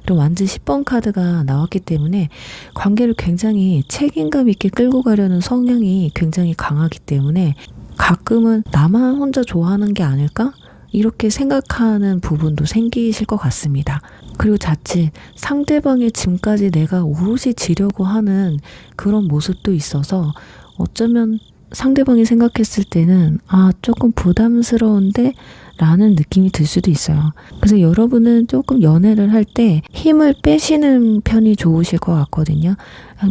그리고 완전 10번 카드가 나왔기 때문에 관계를 굉장히 책임감 있게 끌고 가려는 성향이 굉장히 강하기 때문에 가끔은 나만 혼자 좋아하는 게 아닐까? 이렇게 생각하는 부분도 생기실 것 같습니다. 그리고 자칫 상대방의 짐까지 내가 오롯이 지려고 하는 그런 모습도 있어서 어쩌면 상대방이 생각했을 때는 조금 부담스러운데 라는 느낌이 들 수도 있어요. 그래서 여러분은 조금 연애를 할 때 힘을 빼시는 편이 좋으실 것 같거든요.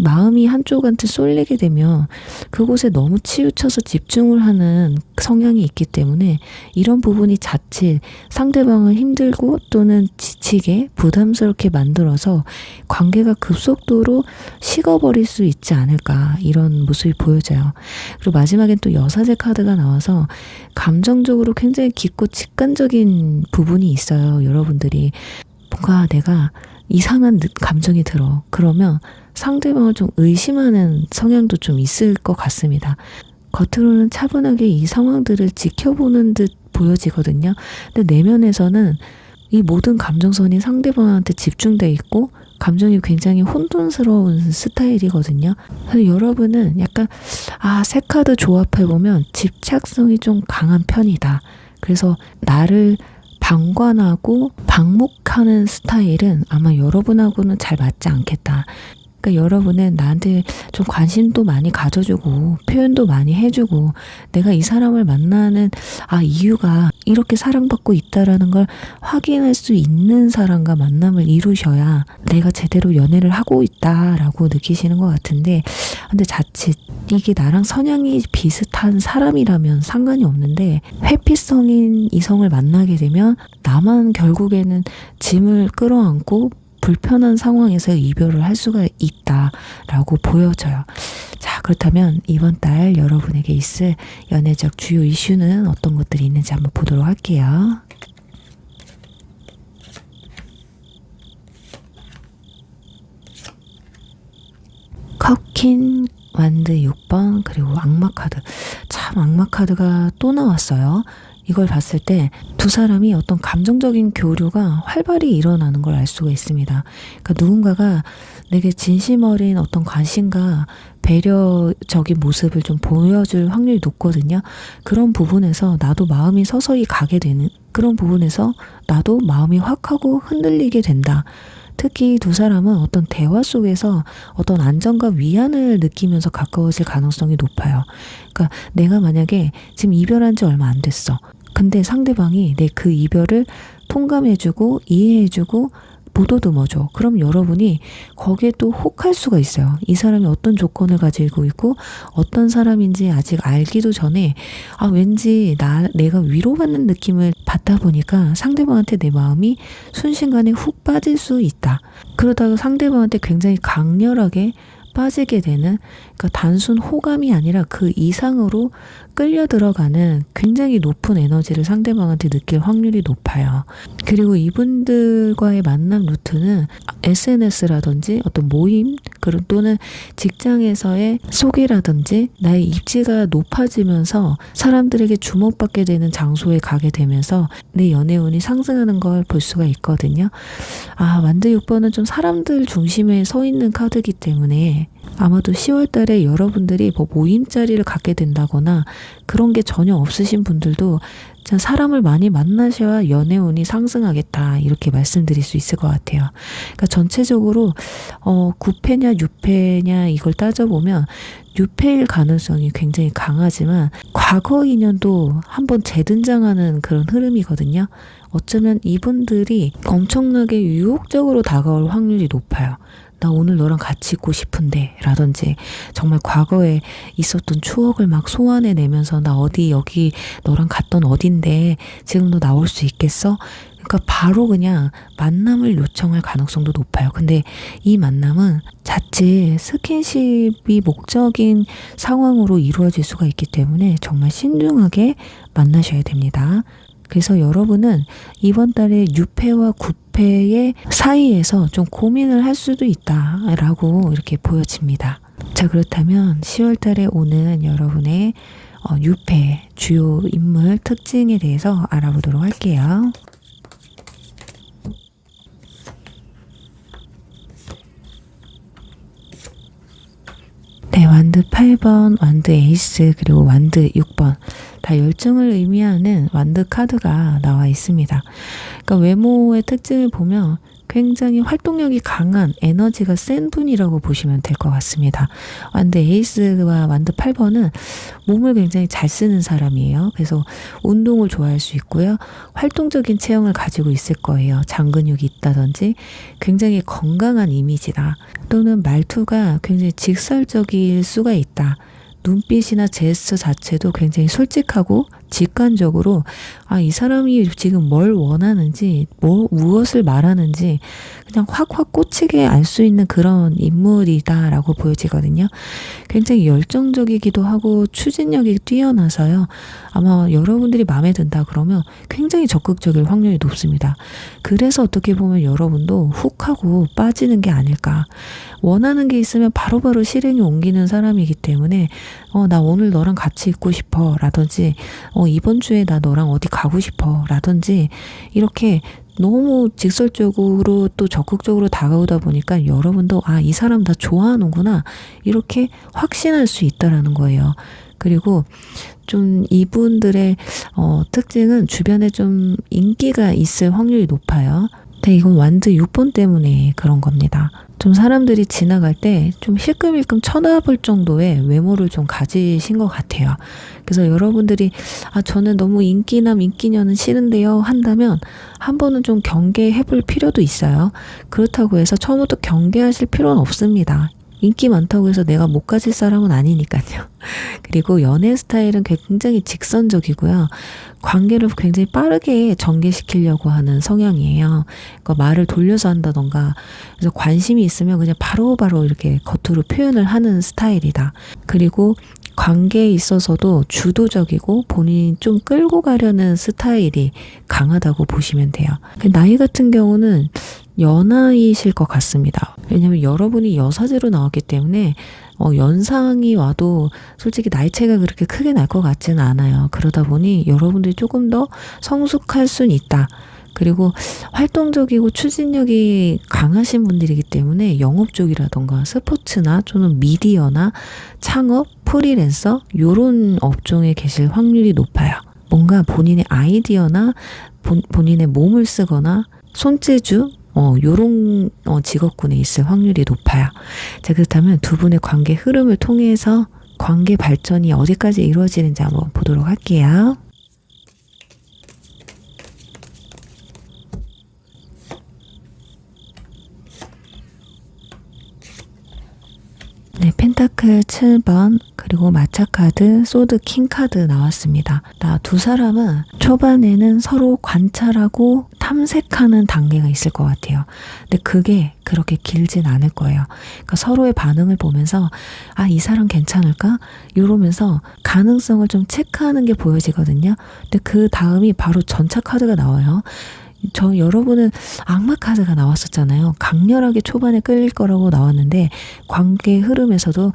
마음이 한쪽한테 쏠리게 되면 그곳에 너무 치우쳐서 집중을 하는 성향이 있기 때문에 이런 부분이 자칫 상대방을 힘들고 또는 지치게 부담스럽게 만들어서 관계가 급속도로 식어버릴 수 있지 않을까, 이런 모습이 보여져요. 그리고 마지막엔 또 여사제 카드가 나와서 감정적으로 굉장히 깊고 직관적인 부분이 있어요. 여러분들이 뭔가 내가 이상한 감정이 들어. 그러면 상대방을 좀 의심하는 성향도 좀 있을 것 같습니다. 겉으로는 차분하게 이 상황들을 지켜보는 듯 보여지거든요. 근데 내면에서는 이 모든 감정선이 상대방한테 집중돼 있고 감정이 굉장히 혼돈스러운 스타일이거든요. 그래서 여러분은 약간 세 카드 조합해보면 집착성이 좀 강한 편이다. 그래서 나를 방관하고 방목하는 스타일은 아마 여러분하고는 잘 맞지 않겠다. 그러니까 여러분은 나한테 좀 관심도 많이 가져주고 표현도 많이 해주고 내가 이 사람을 만나는 이유가 이렇게 사랑받고 있다라는 걸 확인할 수 있는 사람과 만남을 이루셔야 내가 제대로 연애를 하고 있다라고 느끼시는 것 같은데, 근데 자칫 이게 나랑 성향이 비슷한 사람이라면 상관이 없는데 회피성인 이성을 만나게 되면 나만 결국에는 짐을 끌어안고 불편한 상황에서 이별을 할 수가 있다라고 보여져요. 자, 그렇다면 이번 달 여러분에게 있을 연애적 주요 이슈는 어떤 것들이 있는지 한번 보도록 할게요. 컵킨 완드 6번 그리고 악마 카드. 참 악마 카드가 또 나왔어요. 이걸 봤을 때 두 사람이 어떤 감정적인 교류가 활발히 일어나는 걸 알 수가 있습니다. 그러니까 누군가가 내게 진심 어린 어떤 관심과 배려적인 모습을 좀 보여줄 확률이 높거든요. 그런 부분에서 나도 마음이 서서히 가게 되는, 그런 부분에서 나도 마음이 확 하고 흔들리게 된다. 특히 두 사람은 어떤 대화 속에서 어떤 안정과 위안을 느끼면서 가까워질 가능성이 높아요. 그러니까 내가 만약에 지금 이별한 지 얼마 안 됐어. 근데 상대방이 내 그 이별을 통감해주고 이해해주고 못 얻어먹죠. 그럼 여러분이 거기에 또 혹할 수가 있어요. 이 사람이 어떤 조건을 가지고 있고 어떤 사람인지 아직 알기도 전에 왠지 내가 위로받는 느낌을 받다 보니까 상대방한테 내 마음이 순식간에 훅 빠질 수 있다. 그러다가 상대방한테 굉장히 강렬하게 빠지게 되는, 그러니까 단순 호감이 아니라 그 이상으로 끌려 들어가는 굉장히 높은 에너지를 상대방한테 느낄 확률이 높아요. 그리고 이분들과의 만남 루트는 SNS라든지 어떤 모임 또는 직장에서의 소개라든지 나의 입지가 높아지면서 사람들에게 주목받게 되는 장소에 가게 되면서 내 연애운이 상승하는 걸 볼 수가 있거든요. 완드 6번은 좀 사람들 중심에 서 있는 카드이기 때문에 아마도 10월 달에 여러분들이 모임 자리를 갖게 된다거나 그런 게 전혀 없으신 분들도 사람을 많이 만나셔야 연애운이 상승하겠다, 이렇게 말씀드릴 수 있을 것 같아요. 그러니까 전체적으로 9패냐 6패냐 이걸 따져보면 6패일 가능성이 굉장히 강하지만 과거 인연도 한번 재등장하는 그런 흐름이거든요. 어쩌면 이분들이 엄청나게 유혹적으로 다가올 확률이 높아요. 나 오늘 너랑 같이 있고 싶은데 라든지 정말 과거에 있었던 추억을 막 소환해내면서 나 여기 너랑 갔던 어딘데 지금 너 나올 수 있겠어? 그러니까 바로 그냥 만남을 요청할 가능성도 높아요. 근데 이 만남은 자칫 스킨십이 목적인 상황으로 이루어질 수가 있기 때문에 정말 신중하게 만나셔야 됩니다. 그래서 여러분은 이번 달에 6패와 9패의 사이에서 좀 고민을 할 수도 있다라고 이렇게 보여집니다. 자, 그렇다면 10월 달에 오는 여러분의 6패 주요 인물 특징에 대해서 알아보도록 할게요. 네, 완드 8번, 완드 에이스, 그리고 완드 6번. 다 열정을 의미하는 완드 카드가 나와 있습니다. 그러니까 외모의 특징을 보면 굉장히 활동력이 강한, 에너지가 센 분이라고 보시면 될 것 같습니다. 완드 에이스와 완드 8번은 몸을 굉장히 잘 쓰는 사람이에요. 그래서 운동을 좋아할 수 있고요. 활동적인 체형을 가지고 있을 거예요. 장근육이 있다든지 굉장히 건강한 이미지다. 또는 말투가 굉장히 직설적일 수가 있다. 눈빛이나 제스처 자체도 굉장히 솔직하고 직관적으로 이 사람이 지금 뭘 원하는지 무엇을 말하는지 그냥 확확 꽂히게 알 수 있는 그런 인물이다라고 보여지거든요. 굉장히 열정적이기도 하고 추진력이 뛰어나서요. 아마 여러분들이 마음에 든다 그러면 굉장히 적극적일 확률이 높습니다. 그래서 어떻게 보면 여러분도 훅 하고 빠지는 게 아닐까. 원하는 게 있으면 바로바로 실행에 옮기는 사람이기 때문에 나 오늘 너랑 같이 있고 싶어 라든지 이번 주에 나 너랑 어디 가고 싶어 라든지 이렇게 너무 직설적으로 또 적극적으로 다가오다 보니까 여러분도 이 사람 나 좋아하는구나 이렇게 확신할 수 있다라는 거예요. 그리고 좀 이분들의 특징은 주변에 좀 인기가 있을 확률이 높아요. 근데 이건 완드 6번 때문에 그런 겁니다. 좀 사람들이 지나갈 때 좀 힐끔힐끔 쳐다볼 정도의 외모를 좀 가지신 것 같아요. 그래서 여러분들이 저는 너무 인기남 인기녀는 싫은데요 한다면 한 번은 좀 경계해 볼 필요도 있어요. 그렇다고 해서 처음부터 경계하실 필요는 없습니다. 인기 많다고 해서 내가 못 가질 사람은 아니니까요. 그리고 연애 스타일은 굉장히 직선적이고요. 관계를 굉장히 빠르게 전개시키려고 하는 성향이에요. 그러니까 말을 돌려서 한다던가 그래서 관심이 있으면 그냥 바로바로 이렇게 겉으로 표현을 하는 스타일이다. 그리고 관계에 있어서도 주도적이고 본인이 좀 끌고 가려는 스타일이 강하다고 보시면 돼요. 나이 같은 경우는 연하이실 것 같습니다. 왜냐하면 여러분이 여사제로 나왔기 때문에 연상이 와도 솔직히 나이 차이가 그렇게 크게 날 것 같지는 않아요. 그러다 보니 여러분들이 조금 더 성숙할 수는 있다. 그리고 활동적이고 추진력이 강하신 분들이기 때문에 영업 쪽이라던가 스포츠나 또는 미디어나 창업, 프리랜서 이런 업종에 계실 확률이 높아요. 뭔가 본인의 아이디어나 본인의 몸을 쓰거나 손재주 요런 직업군에 있을 확률이 높아요. 자, 그렇다면 두 분의 관계 흐름을 통해서 관계 발전이 어디까지 이루어지는지 한번 보도록 할게요. 펜타클 7번 그리고 마차 카드, 소드 킹 카드 나왔습니다. 두 사람은 초반에는 서로 관찰하고 탐색하는 단계가 있을 것 같아요. 근데 그게 그렇게 길진 않을 거예요. 그러니까 서로의 반응을 보면서 이 사람 괜찮을까? 이러면서 가능성을 좀 체크하는 게 보여지거든요. 근데 그 다음이 바로 전차 카드가 나와요. 여러분은 악마 카드가 나왔었잖아요. 강렬하게 초반에 끌릴 거라고 나왔는데 관계 흐름에서도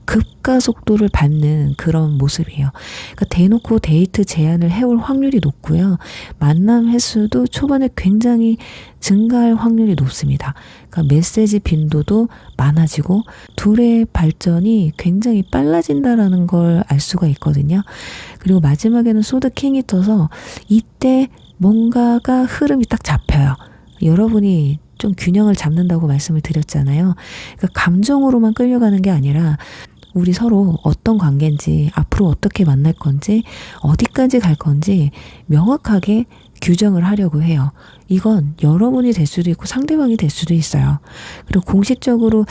급가 속도를 밟는 그런 모습이에요. 그러니까 대놓고 데이트 제안을 해올 확률이 높고요. 만남 횟수도 초반에 굉장히 증가할 확률이 높습니다. 그러니까 메시지 빈도도 많아지고 둘의 발전이 굉장히 빨라진다라는 걸 알 수가 있거든요. 그리고 마지막에는 소드 킹이 떠서 이때 뭔가가 흐름이 딱 잡혀요. 여러분이 좀 균형을 잡는다고 말씀을 드렸잖아요. 그러니까 감정으로만 끌려가는 게 아니라 우리 서로 어떤 관계인지, 앞으로 어떻게 만날 건지, 어디까지 갈 건지 명확하게 규정을 하려고 해요. 이건 여러분이 될 수도 있고 상대방이 될 수도 있어요. 그리고 공식적으로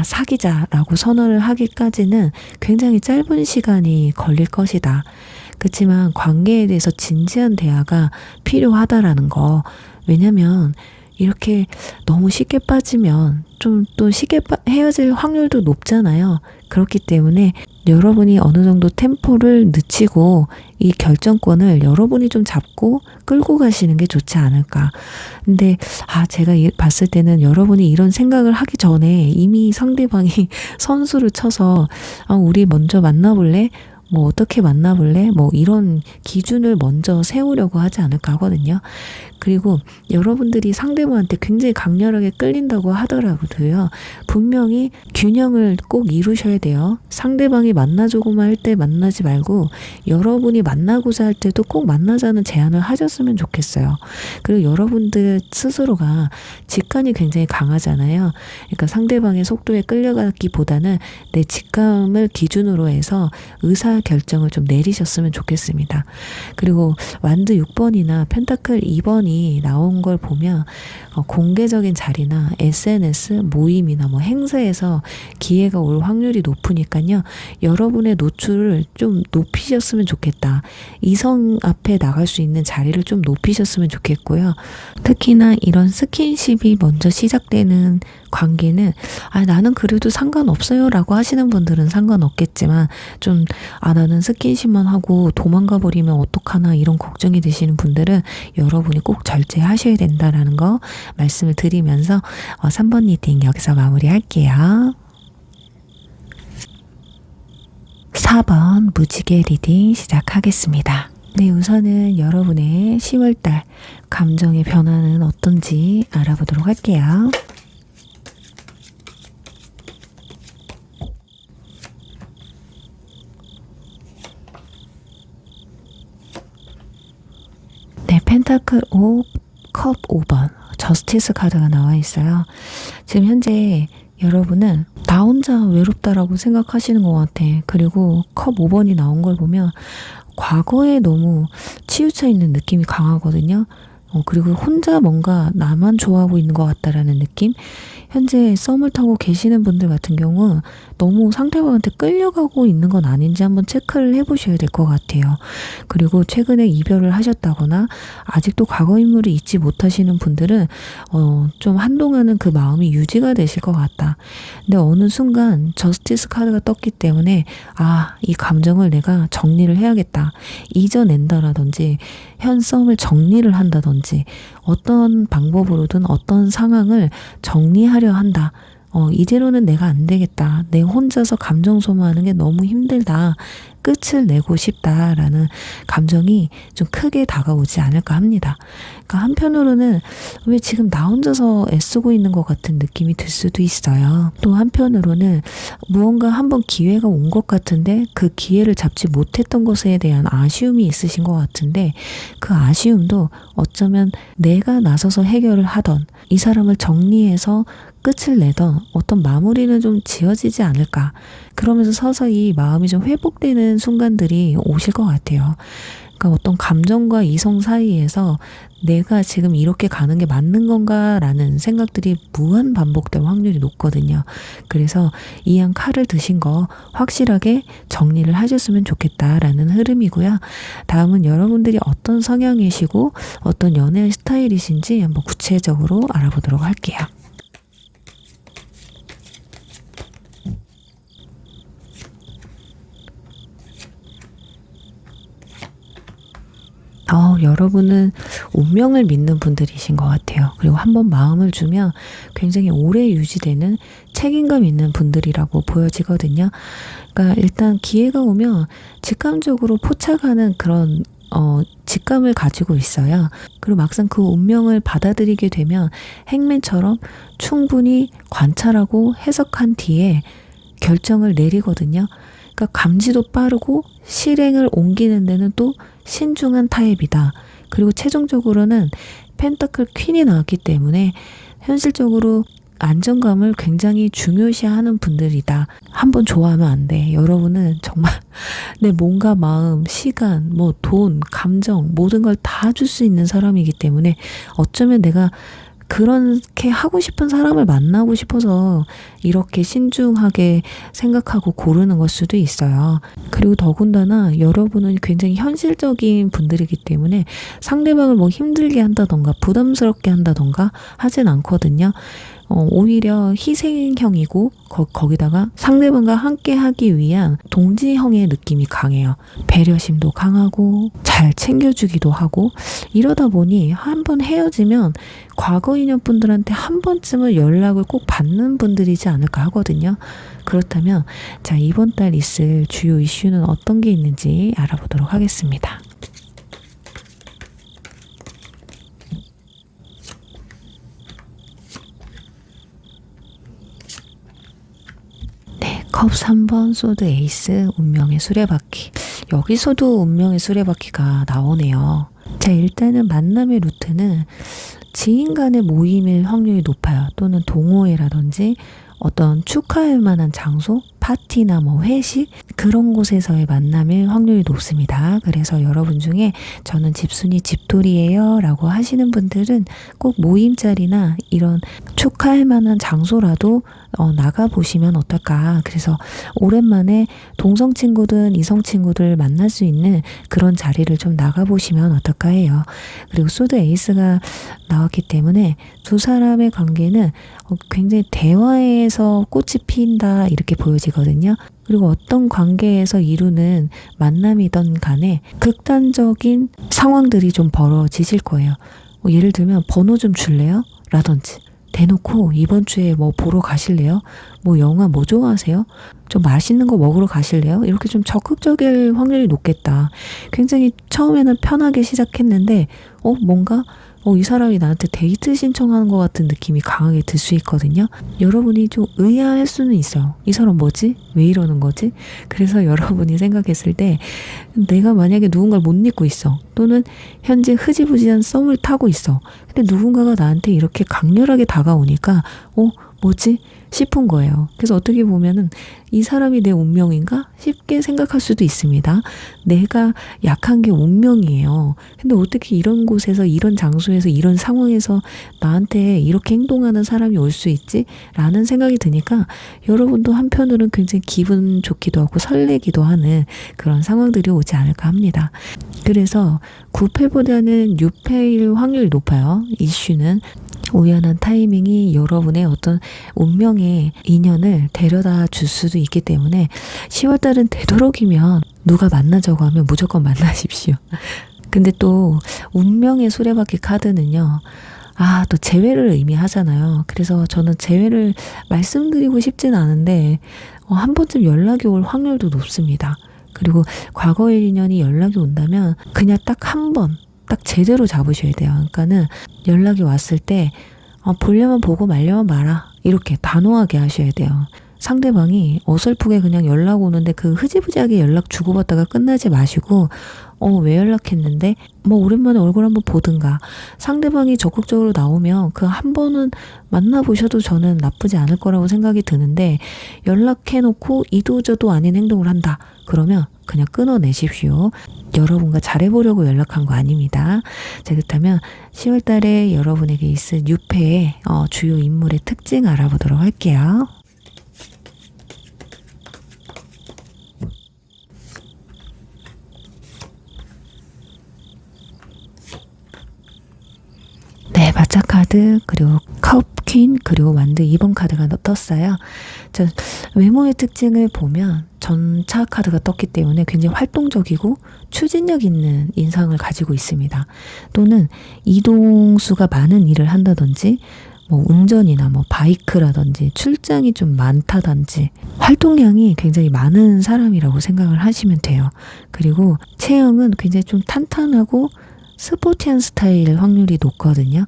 사귀자라고 선언을 하기까지는 굉장히 짧은 시간이 걸릴 것이다. 그렇지만 관계에 대해서 진지한 대화가 필요하다라는 거. 왜냐면 이렇게 너무 쉽게 빠지면 좀 또 쉽게 헤어질 확률도 높잖아요. 그렇기 때문에 여러분이 어느 정도 템포를 늦추고 이 결정권을 여러분이 좀 잡고 끌고 가시는 게 좋지 않을까. 근데 제가 봤을 때는 여러분이 이런 생각을 하기 전에 이미 상대방이 선수를 쳐서 우리 먼저 만나볼래? 어떻게 만나볼래? 이런 기준을 먼저 세우려고 하지 않을까 하거든요. 그리고 여러분들이 상대방한테 굉장히 강렬하게 끌린다고 하더라도요. 분명히 균형을 꼭 이루셔야 돼요. 상대방이 만나자고만 할 때 만나지 말고 여러분이 만나고자 할 때도 꼭 만나자는 제안을 하셨으면 좋겠어요. 그리고 여러분들 스스로가 직감이 굉장히 강하잖아요. 그러니까 상대방의 속도에 끌려가기보다는 내 직감을 기준으로 해서 의사결정을 좀 내리셨으면 좋겠습니다. 그리고 완드 6번이나 펜타클 2번이 나온 걸 보면 공개적인 자리나 SNS 모임이나 행사에서 기회가 올 확률이 높으니까요. 여러분의 노출을 좀 높이셨으면 좋겠다. 이성 앞에 나갈 수 있는 자리를 좀 높이셨으면 좋겠고요. 특히나 이런 스킨십이 먼저 시작되는 관계는 나는 그래도 상관없어요 라고 하시는 분들은 상관없겠지만 좀 나는 스킨십만 하고 도망가 버리면 어떡하나 이런 걱정이 되시는 분들은 여러분이 꼭 절제하셔야 된다라는 거 말씀을 드리면서 3번 리딩 여기서 마무리할게요. 4번 무지개 리딩 시작하겠습니다. 네, 우선은 여러분의 10월달 감정의 변화는 어떤지 알아보도록 할게요. 네, 펜타클 5, 컵 5번 저스티스 카드가 나와 있어요. 지금 현재 여러분은 나 혼자 외롭다라고 생각하시는 것 같아. 그리고 컵 5번이 나온 걸 보면 과거에 너무 치우쳐 있는 느낌이 강하거든요. 그리고 혼자 뭔가 나만 좋아하고 있는 것 같다라는 느낌? 현재 썸을 타고 계시는 분들 같은 경우 너무 상대방한테 끌려가고 있는 건 아닌지 한번 체크를 해보셔야 될 것 같아요. 그리고 최근에 이별을 하셨다거나 아직도 과거 인물을 잊지 못하시는 분들은 좀 한동안은 그 마음이 유지가 되실 것 같다. 근데 어느 순간 저스티스 카드가 떴기 때문에 이 감정을 내가 정리를 해야겠다. 잊어낸다라든지 현 썸을 정리를 한다든지 어떤 방법으로든 어떤 상황을 정리하려 한다. 이대로는 내가 안 되겠다. 내 혼자서 감정 소모하는 게 너무 힘들다. 끝을 내고 싶다라는 감정이 좀 크게 다가오지 않을까 합니다. 그러니까 한편으로는 왜 지금 나 혼자서 애쓰고 있는 것 같은 느낌이 들 수도 있어요. 또 한편으로는 무언가 한번 기회가 온 것 같은데 그 기회를 잡지 못했던 것에 대한 아쉬움이 있으신 것 같은데 그 아쉬움도 어쩌면 내가 나서서 해결을 하던 이 사람을 정리해서 끝을 내던 어떤 마무리는 좀 지어지지 않을까. 그러면서 서서히 마음이 좀 회복되는 순간들이 오실 것 같아요. 그러니까 어떤 감정과 이성 사이에서 내가 지금 이렇게 가는 게 맞는 건가 라는 생각들이 무한 반복될 확률이 높거든요. 그래서 이왕 칼을 드신 거 확실하게 정리를 하셨으면 좋겠다라는 흐름이고요. 다음은 여러분들이 어떤 성향이시고 어떤 연애 스타일이신지 한번 구체적으로 알아보도록 할게요. 여러분은 운명을 믿는 분들이신 것 같아요. 그리고 한번 마음을 주면 굉장히 오래 유지되는 책임감 있는 분들이라고 보여지거든요. 그러니까 일단 기회가 오면 직감적으로 포착하는 그런 직감을 가지고 있어요. 그리고 막상 그 운명을 받아들이게 되면 행맨처럼 충분히 관찰하고 해석한 뒤에 결정을 내리거든요. 그러니까 감지도 빠르고 실행을 옮기는 데는 또 신중한 타입이다. 그리고 최종적으로는 펜타클 퀸이 나왔기 때문에 현실적으로 안정감을 굉장히 중요시하는 분들이다. 한번 좋아하면 안 돼. 여러분은 정말 내 몸과 마음, 시간, 돈, 감정 모든 걸 다 줄 수 있는 사람이기 때문에 어쩌면 내가 그렇게 하고 싶은 사람을 만나고 싶어서 이렇게 신중하게 생각하고 고르는 걸 수도 있어요. 그리고 더군다나 여러분은 굉장히 현실적인 분들이기 때문에 상대방을 힘들게 한다던가 부담스럽게 한다던가 하진 않거든요. 오히려 희생형이고 거기다가 상대방과 함께 하기 위한 동지형의 느낌이 강해요. 배려심도 강하고 잘 챙겨주기도 하고 이러다 보니 한번 헤어지면 과거 인연분들한테 한 번쯤은 연락을 꼭 받는 분들이지 않을까 하거든요. 그렇다면 자, 이번 달 있을 주요 이슈는 어떤 게 있는지 알아보도록 하겠습니다. 컵 3번 소드 에이스 운명의 수레바퀴. 여기서도 운명의 수레바퀴가 나오네요. 자, 일단은 만남의 루트는 지인 간의 모임일 확률이 높아요. 또는 동호회라든지 어떤 축하할 만한 장소, 파티나 회식 그런 곳에서의 만남일 확률이 높습니다. 그래서 여러분 중에 저는 집순이 집돌이에요 라고 하시는 분들은 꼭 모임 자리나 이런 축하할 만한 장소라도 나가보시면 어떨까. 그래서 오랜만에 동성 친구든 이성 친구들 만날 수 있는 그런 자리를 좀 나가보시면 어떨까 해요. 그리고 소드 에이스가 나왔기 때문에 두 사람의 관계는 굉장히 대화에서 꽃이 핀다 이렇게 보여지거든요. 그리고 어떤 관계에서 이루는 만남이든 간에 극단적인 상황들이 좀 벌어지실 거예요. 예를 들면 번호 좀 줄래요? 라든지 대놓고 이번 주에 보러 가실래요? 영화 좋아하세요? 좀 맛있는 거 먹으러 가실래요? 이렇게 좀 적극적일 확률이 높겠다. 굉장히 처음에는 편하게 시작했는데 뭔가 이 사람이 나한테 데이트 신청하는 것 같은 느낌이 강하게 들 수 있거든요. 여러분이 좀 의아할 수는 있어요. 이 사람 뭐지? 왜 이러는 거지? 그래서 여러분이 생각했을 때 내가 만약에 누군가를 못 잊고 있어. 또는 현재 흐지부지한 썸을 타고 있어. 근데 누군가가 나한테 이렇게 강렬하게 다가오니까 뭐지? 싶은 거예요. 그래서 어떻게 보면은 이 사람이 내 운명인가 싶게 생각할 수도 있습니다. 내가 약한 게 운명이에요. 근데 어떻게 이런 곳에서 이런 장소에서 이런 상황에서 나한테 이렇게 행동하는 사람이 올 수 있지? 라는 생각이 드니까 여러분도 한편으로는 굉장히 기분 좋기도 하고 설레기도 하는 그런 상황들이 오지 않을까 합니다. 그래서 9패보다는 6패일 확률이 높아요. 이슈는 우연한 타이밍이 여러분의 어떤 운명의 인연을 데려다 줄 수도 있기 때문에 10월달은 되도록이면 누가 만나자고 하면 무조건 만나십시오. 근데 또 운명의 수레바퀴 카드는요. 또 재회를 의미하잖아요. 그래서 저는 재회를 말씀드리고 싶진 않은데 한 번쯤 연락이 올 확률도 높습니다. 그리고 과거의 인연이 연락이 온다면 그냥 딱 한 번 딱 제대로 잡으셔야 돼요. 그러니까는 연락이 왔을 때 보려면 보고 말려면 마라 이렇게 단호하게 하셔야 돼요. 상대방이 어설프게 그냥 연락 오는데 그 흐지부지하게 연락 주고받다가 끝나지 마시고 왜 연락했는데 오랜만에 얼굴 한번 보든가 상대방이 적극적으로 나오면 그 한 번은 만나보셔도 저는 나쁘지 않을 거라고 생각이 드는데 연락해놓고 이도저도 아닌 행동을 한다. 그러면 그냥 끊어내십시오. 여러분과 잘해보려고 연락한 거 아닙니다. 자, 그렇다면 10월 달에 여러분에게 있을 뉴페의 주요 인물의 특징 알아보도록 할게요. 네, 마차 카드, 그리고 컵 퀸, 그리고 완드 2번 카드가 떴어요. 자, 외모의 특징을 보면 전차 카드가 떴기 때문에 굉장히 활동적이고 추진력 있는 인상을 가지고 있습니다. 또는 이동수가 많은 일을 한다든지, 뭐 운전이나 뭐 바이크라든지 출장이 좀 많다든지 활동량이 굉장히 많은 사람이라고 생각을 하시면 돼요. 그리고 체형은 굉장히 좀 탄탄하고 스포티한 스타일 확률이 높거든요.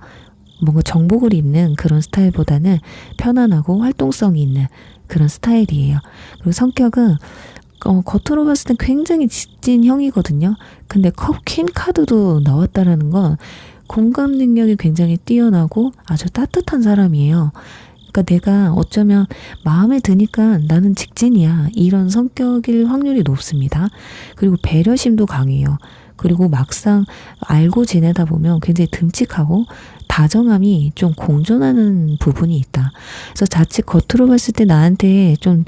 뭔가 정복을 입는 그런 스타일보다는 편안하고 활동성이 있는 그런 스타일이에요. 그리고 성격은 겉으로 봤을 땐 굉장히 직진형이거든요. 근데 컵 퀸 카드도 나왔다라는 건 공감 능력이 굉장히 뛰어나고 아주 따뜻한 사람이에요. 그러니까 내가 어쩌면 마음에 드니까 나는 직진이야, 이런 성격일 확률이 높습니다. 그리고 배려심도 강해요. 그리고 막상 알고 지내다 보면 굉장히 듬직하고 다정함이 좀 공존하는 부분이 있다. 그래서 자칫 겉으로 봤을 때 나한테 좀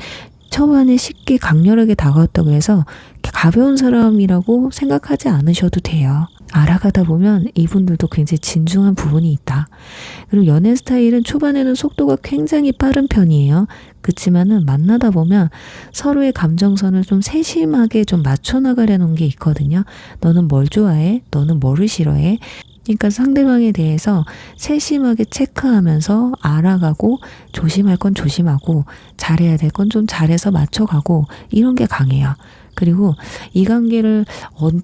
초반에 쉽게 강렬하게 다가왔다고 해서 가벼운 사람이라고 생각하지 않으셔도 돼요. 알아가다 보면 이분들도 굉장히 진중한 부분이 있다. 그리고 연애 스타일은 초반에는 속도가 굉장히 빠른 편이에요. 그치만은 만나다 보면 서로의 감정선을 좀 세심하게 좀 맞춰나가려는 게 있거든요. 너는 뭘 좋아해? 너는 뭐를 싫어해? 그러니까 상대방에 대해서 세심하게 체크하면서 알아가고 조심할 건 조심하고 잘해야 될 건 좀 잘해서 맞춰가고 이런 게 강해요. 그리고 이 관계를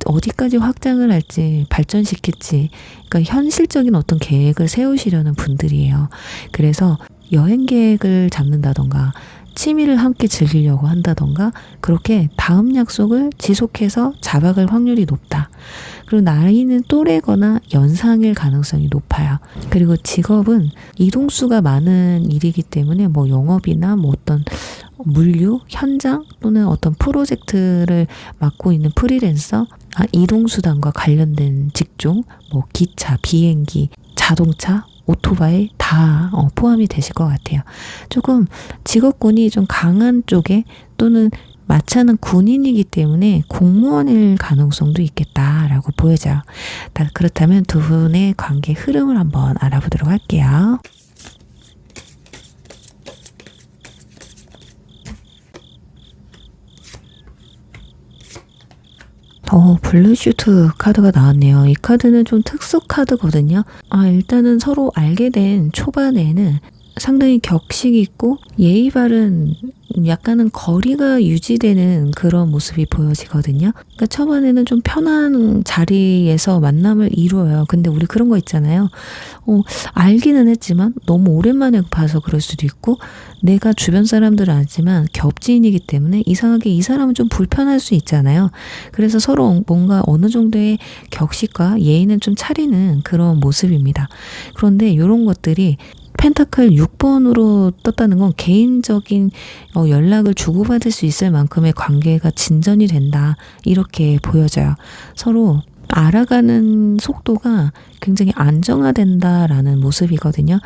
어디까지 확장을 할지 발전시킬지 그러니까 현실적인 어떤 계획을 세우시려는 분들이에요. 그래서 여행 계획을 잡는다던가 취미를 함께 즐기려고 한다던가 그렇게 다음 약속을 지속해서 잡아갈 확률이 높다. 그리고 나이는 또래거나 연상일 가능성이 높아요. 그리고 직업은 이동수가 많은 일이기 때문에 뭐 영업이나 뭐 어떤 물류, 현장 또는 어떤 프로젝트를 맡고 있는 프리랜서, 이동수단과 관련된 직종, 뭐 기차, 비행기, 자동차, 오토바이 다 포함이 되실 것 같아요. 조금 직업군이 좀 강한 쪽에 또는 마차는 군인이기 때문에 공무원일 가능성도 있겠다라고 보여져요. 그렇다면 두 분의 관계 흐름을 한번 알아보도록 할게요. 블루슈트 카드가 나왔네요. 이 카드는 좀 특수 카드거든요. 일단은 서로 알게 된 초반에는 상당히 격식 있고 예의 바른 약간은 거리가 유지되는 그런 모습이 보여지거든요. 그러니까 초반에는 좀 편한 자리에서 만남을 이루어요. 근데 우리 그런 거 있잖아요. 알기는 했지만 너무 오랜만에 봐서 그럴 수도 있고 내가 주변 사람들은 알지만 겹지인이기 때문에 이상하게 이 사람은 좀 불편할 수 있잖아요. 그래서 서로 뭔가 어느 정도의 격식과 예의는 좀 차리는 그런 모습입니다. 그런데 이런 것들이 펜타클 6번으로 떴다는 건 개인적인 연락을 주고받을 수 있을 만큼의 관계가 진전이 된다. 이렇게 보여져요. 서로 알아가는 속도가 굉장히 안정화된다라는 모습이거든요.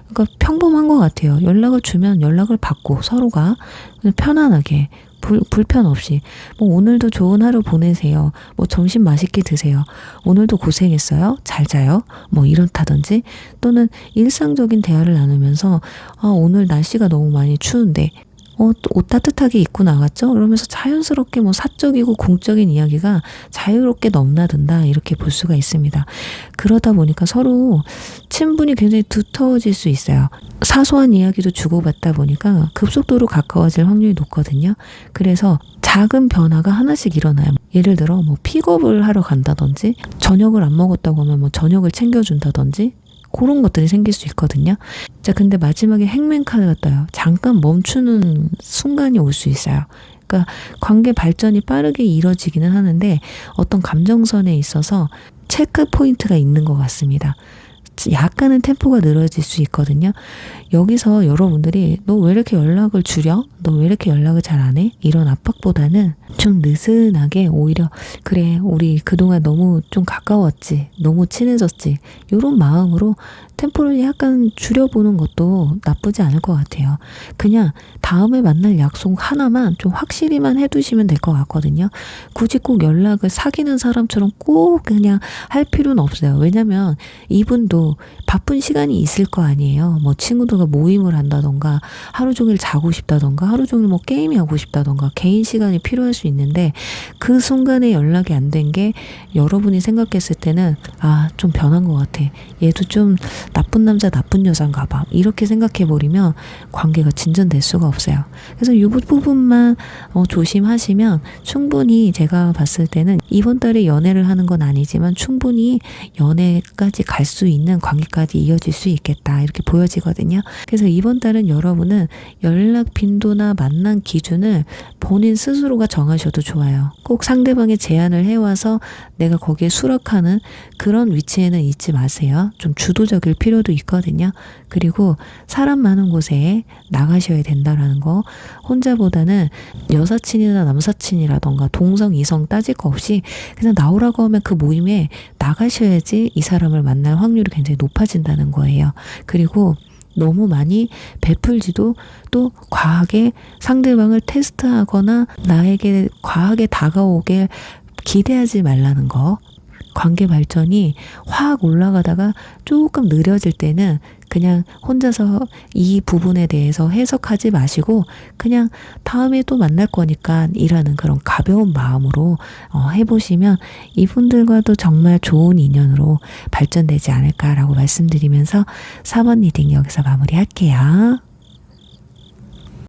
그러니까 평범한 것 같아요. 연락을 주면 연락을 받고 서로가 그냥 편안하게 불편 없이 뭐 오늘도 좋은 하루 보내세요. 뭐 점심 맛있게 드세요. 오늘도 고생했어요. 잘 자요. 뭐 이렇다든지 또는 일상적인 대화를 나누면서 오늘 날씨가 너무 많이 추운데 옷 따뜻하게 입고 나갔죠? 그러면서 자연스럽게 뭐 사적이고 공적인 이야기가 자유롭게 넘나든다 이렇게 볼 수가 있습니다. 그러다 보니까 서로 친분이 굉장히 두터워질 수 있어요. 사소한 이야기도 주고받다 보니까 급속도로 가까워질 확률이 높거든요. 그래서 작은 변화가 하나씩 일어나요. 예를 들어 뭐 픽업을 하러 간다든지 저녁을 안 먹었다고 하면 뭐 저녁을 챙겨준다든지 그런 것들이 생길 수 있거든요. 자, 근데 마지막에 행맨 카드가 떠요. 잠깐 멈추는 순간이 올 수 있어요. 그러니까 관계 발전이 빠르게 이뤄지기는 하는데 어떤 감정선에 있어서 체크 포인트가 있는 것 같습니다. 약간은 템포가 늘어질 수 있거든요. 여기서 여러분들이 너 왜 이렇게 연락을 줄여? 너 왜 이렇게 연락을 잘 안 해? 이런 압박보다는 좀 느슨하게 오히려 그래 우리 그동안 너무 좀 가까웠지, 너무 친해졌지, 이런 마음으로 템포를 약간 줄여보는 것도 나쁘지 않을 것 같아요. 그냥 다음에 만날 약속 하나만 좀 확실히만 해두시면 될 것 같거든요. 굳이 꼭 연락을 사귀는 사람처럼 꼭 그냥 할 필요는 없어요. 왜냐면 이분도 바쁜 시간이 있을 거 아니에요. 뭐 친구들과 모임을 한다던가 하루 종일 자고 싶다던가 하루 종일 뭐 게임이 하고 싶다던가 개인 시간이 필요할 수 있는데 그 순간에 연락이 안 된 게 여러분이 생각했을 때는 아, 좀 변한 것 같아. 얘도 좀 나쁜 남자 나쁜 여잔가 봐. 이렇게 생각해 버리면 관계가 진전될 수가 없어요. 그래서 이 부분만 조심하시면 충분히 제가 봤을 때는 이번 달에 연애를 하는 건 아니지만 충분히 연애까지 갈 수 있는 관계까지 이어질 수 있겠다 이렇게 보여지거든요. 그래서 이번 달은 여러분은 연락 빈도나 만남 기준을 본인 스스로가 정하셔도 좋아요. 꼭 상대방의 제안을 해와서 내가 거기에 수락하는 그런 위치에는 있지 마세요. 좀 주도적일 필요도 있거든요. 그리고 사람 많은 곳에 나가셔야 된다라는 거, 혼자보다는 여사친이나 남사친이라던가 동성 이성 따질 거 없이 그냥 나오라고 하면 그 모임에 나가셔야지 이 사람을 만날 확률이 굉장히 높아진다는 거예요. 그리고 너무 많이 베풀지도 또 과하게 상대방을 테스트하거나 나에게 과하게 다가오게 기대하지 말라는 거. 관계 발전이 확 올라가다가 조금 느려질 때는 그냥 혼자서 이 부분에 대해서 해석하지 마시고 그냥 다음에 또 만날 거니까 이라는 그런 가벼운 마음으로 해보시면 이분들과도 정말 좋은 인연으로 발전되지 않을까라고 말씀드리면서 4번 리딩 여기서 마무리할게요.